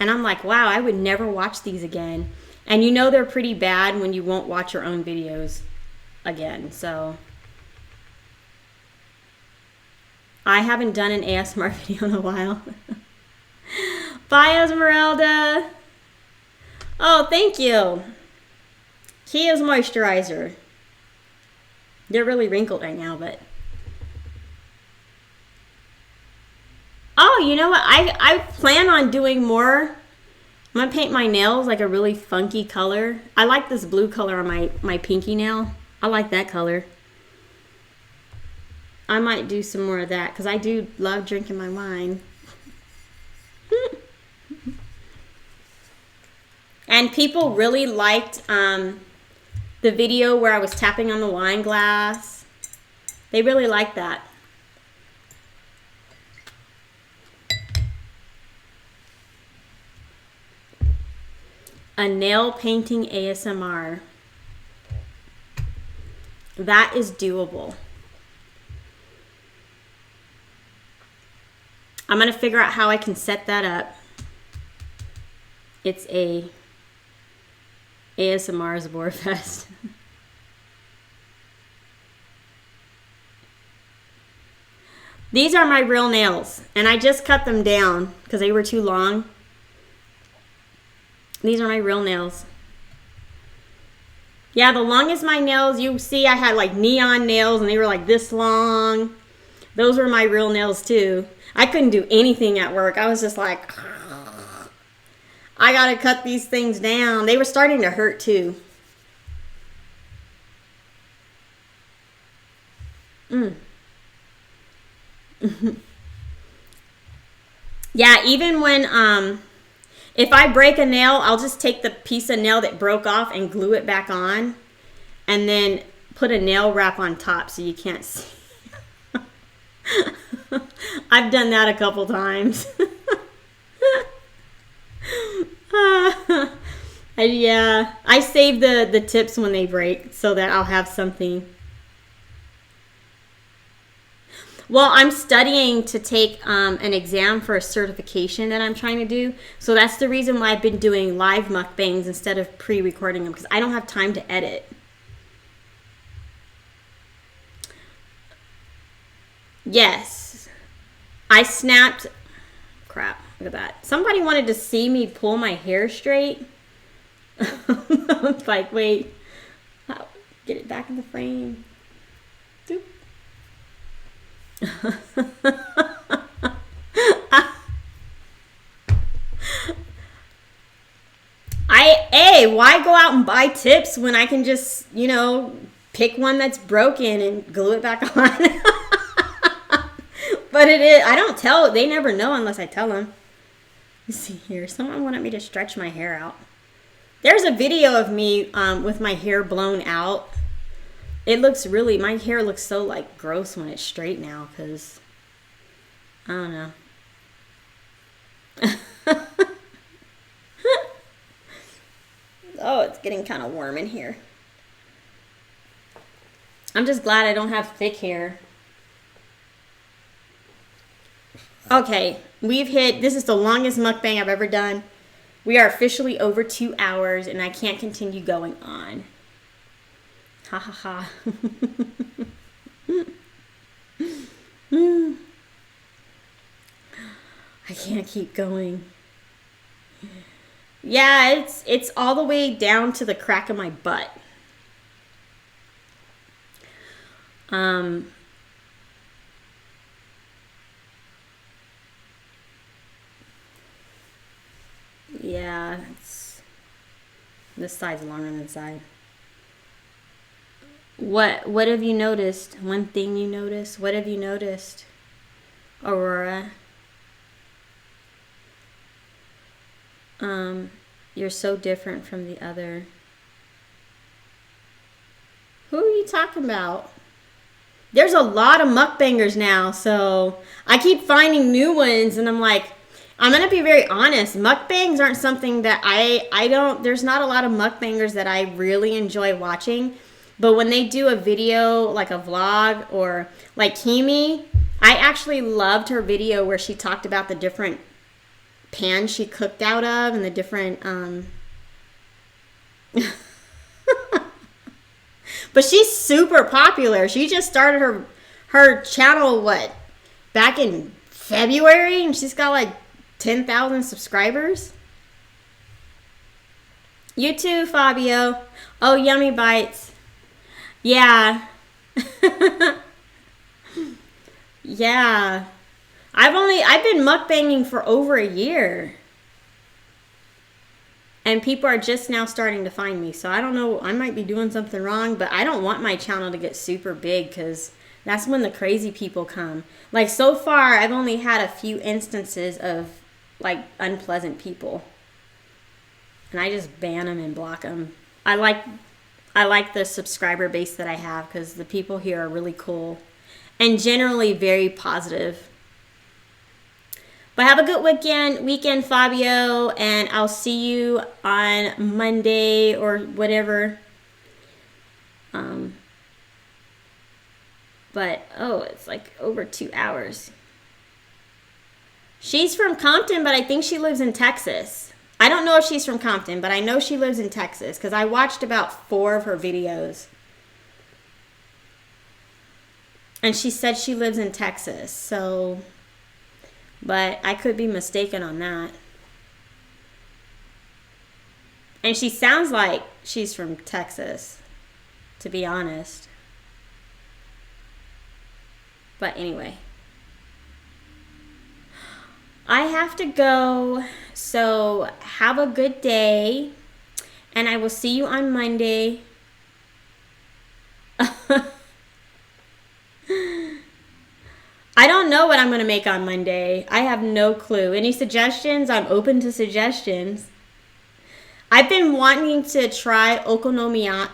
And I'm like, wow, I would never watch these again. And you know they're pretty bad when you won't watch your own videos again. So I haven't done an ASMR video in a while. Bye, Esmeralda. Oh, thank you. Kia's moisturizer. They're really wrinkled right now, but... Oh, you know what? I plan on doing more. I'm going to paint my nails like a really funky color. I like this blue color on my pinky nail. I like that color. I might do some more of that because I do love drinking my wine. And people really liked the video where I was tapping on the wine glass. They really liked that. A nail painting ASMR. That is doable. I'm going to figure out how I can set that up. It's a ASMR Zaborfest. These are my real nails, and I just cut them down because they were too long. These are my real nails. Yeah, the longest my nails, you see I had like neon nails and they were like this long. Those were my real nails too. I couldn't do anything at work. I was just like, I gotta cut these things down. They were starting to hurt too. Yeah, even when, if I break a nail, I'll just take the piece of nail that broke off and glue it back on. And then put a nail wrap on top so you can't see. I've done that a couple times. Yeah, I save the tips when they break so that I'll have something. Well, I'm studying to take an exam for a certification that I'm trying to do. So that's the reason why I've been doing live mukbangs instead of pre-recording them, because I don't have time to edit. Yes. I snapped. Crap. Look at that. Somebody wanted to see me pull my hair straight. I was like, wait. Get it back in the frame. Doop. hey, why go out and buy tips when I can just, pick one that's broken and glue it back on? But it is, I don't tell, they never know unless I tell them. Let's see here. Someone wanted me to stretch my hair out. There's a video of me with my hair blown out. It looks really, my hair looks so like gross when it's straight now because, I don't know. Oh, it's getting kind of warm in here. I'm just glad I don't have thick hair. Okay, this is the longest mukbang I've ever done. We are officially over 2 hours and I can't continue going on. Ha ha ha. I can't keep going. Yeah, it's all the way down to the crack of my butt. Yeah, this side's longer than the side. What have you noticed? One thing you noticed? What have you noticed, Aurora? You're so different from the other. Who are you talking about? There's a lot of mukbangers now, so I keep finding new ones, and I'm like, I'm going to be very honest. Mukbangs aren't something that there's not a lot of mukbangers that I really enjoy watching. But when they do a video, like a vlog, or like Kimi, I actually loved her video where she talked about the different pans she cooked out of and the different, but she's super popular. She just started her channel, back in February, and she's got like 10,000 subscribers. You too, Fabio. Oh, Yummy Bites. Yeah. Yeah. I've been mukbanging for over a year. And people are just now starting to find me. So I don't know, I might be doing something wrong, but I don't want my channel to get super big because that's when the crazy people come. Like so far, I've only had a few instances of like unpleasant people. And I just ban them and block them. I like the subscriber base that I have because the people here are really cool and generally very positive. But have a good weekend, Fabio, and I'll see you on Monday or whatever. But, it's like over 2 hours. She's from Compton, but I think she lives in Texas. I don't know if she's from Compton, but I know she lives in Texas because I watched about 4 of her videos. And she said she lives in Texas, so, but I could be mistaken on that. And she sounds like she's from Texas, to be honest. But anyway. I have to go, so have a good day, and I will see you on Monday. I don't know what I'm going to make on Monday. I have no clue. Any suggestions? I'm open to suggestions. I've been wanting to try okonomiyaki,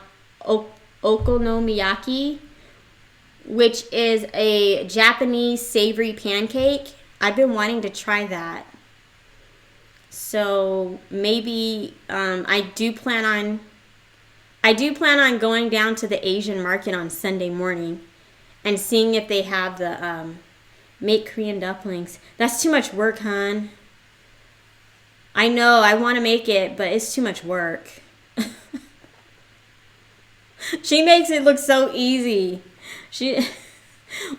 which is a Japanese savory pancake. I've been wanting to try that. So maybe I do plan on going down to the Asian market on Sunday morning and seeing if they have the make Korean dumplings. That's too much work, hon. I know, I want to make it, but it's too much work. She makes it look so easy.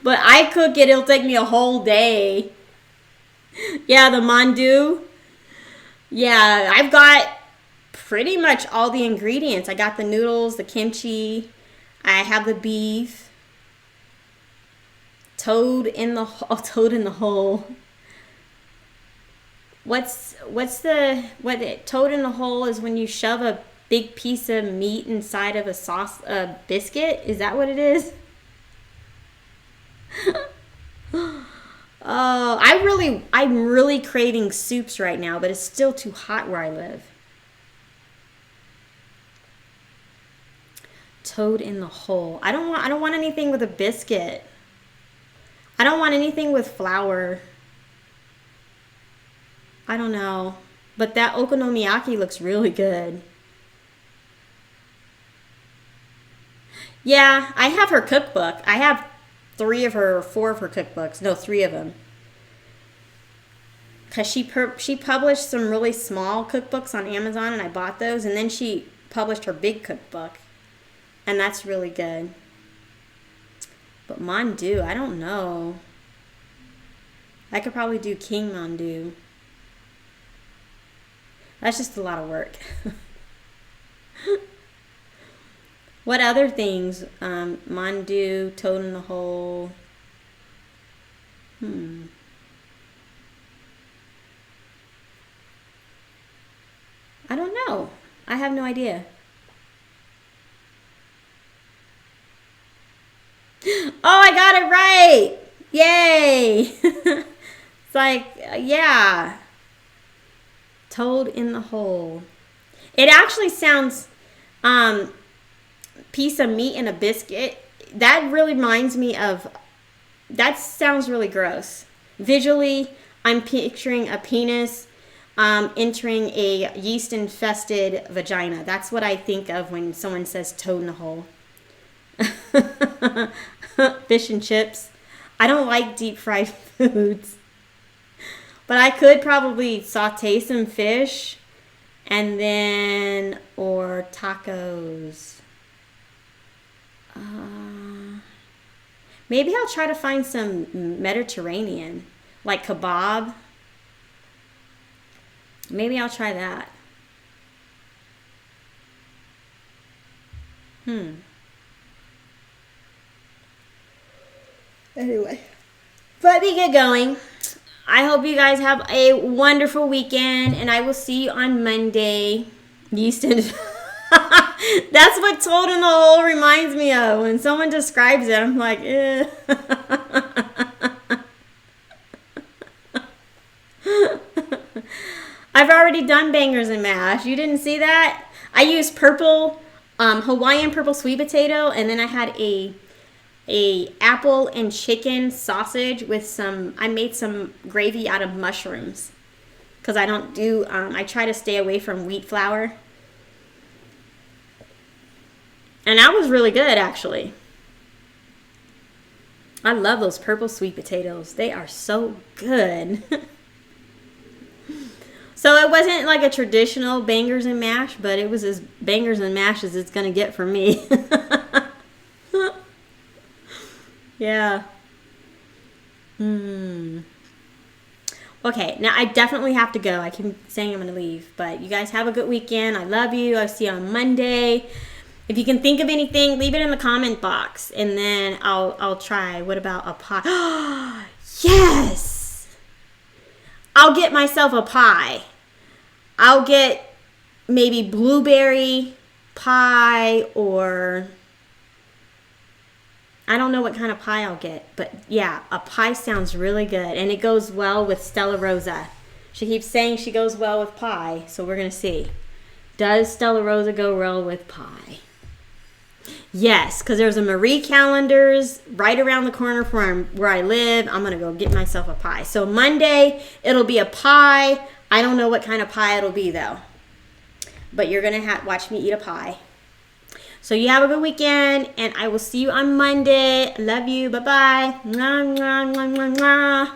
But I cook it, it'll take me a whole day. Yeah, the mandu. Yeah, I've got pretty much all the ingredients. I got the noodles, the kimchi. I have the beef. Toad in the hole. Toad in the hole is when you shove a big piece of meat inside of a biscuit. Is that what it is? Oh, I'm really craving soups right now, but it's still too hot where I live. Toad in the hole. I don't want anything with a biscuit. I don't want anything with flour. I don't know. But that okonomiyaki looks really good. Yeah, I have her cookbook. I have 4 of her cookbooks. No, 3 of them. Because she published some really small cookbooks on Amazon, and I bought those. And then she published her big cookbook. And that's really good. But mandu, I don't know. I could probably do king mandu. That's just a lot of work. What other things? Mandu, toad in the hole. I don't know. I have no idea. Oh, I got it right! Yay! It's like, yeah. Toad in the hole. It actually sounds, piece of meat and a biscuit. That really reminds me of, that sounds really gross. Visually, I'm picturing a penis entering a yeast-infested vagina. That's what I think of when someone says toad in the hole. Fish and chips. I don't like deep fried foods. But I could probably saute some fish and then, or tacos. Maybe I'll try to find some Mediterranean, like kebab. Maybe I'll try that. Anyway, let me get going. I hope you guys have a wonderful weekend, and I will see you on Monday. Houston. That's what toad in the hole reminds me of. When someone describes it, I'm like, eh. I've already done bangers and mash. You didn't see that? I used purple, Hawaiian purple sweet potato, and then I had a apple and chicken sausage with I made some gravy out of mushrooms. Because I don't do, I try to stay away from wheat flour. And that was really good, actually. I love those purple sweet potatoes. They are so good. So it wasn't like a traditional bangers and mash, but it was as bangers and mash as it's going to get for me. Yeah. Okay, now I definitely have to go. I keep saying I'm going to leave, but you guys have a good weekend. I love you. I'll see you on Monday. If you can think of anything, leave it in the comment box, and then I'll try. What about a pie? Yes! I'll get myself a pie. I'll get maybe blueberry pie, or I don't know what kind of pie I'll get, but yeah, a pie sounds really good, and it goes well with Stella Rosa. She keeps saying she goes well with pie, so we're going to see. Does Stella Rosa go well with pie? Yes, because there's a Marie Callender's right around the corner from where I live. I'm going to go get myself a pie. So Monday, it'll be a pie. I don't know what kind of pie it'll be, though. But you're going to watch me eat a pie. So you have a good weekend, and I will see you on Monday. Love you. Bye-bye. Mwah, mwah, mwah, mwah, mwah.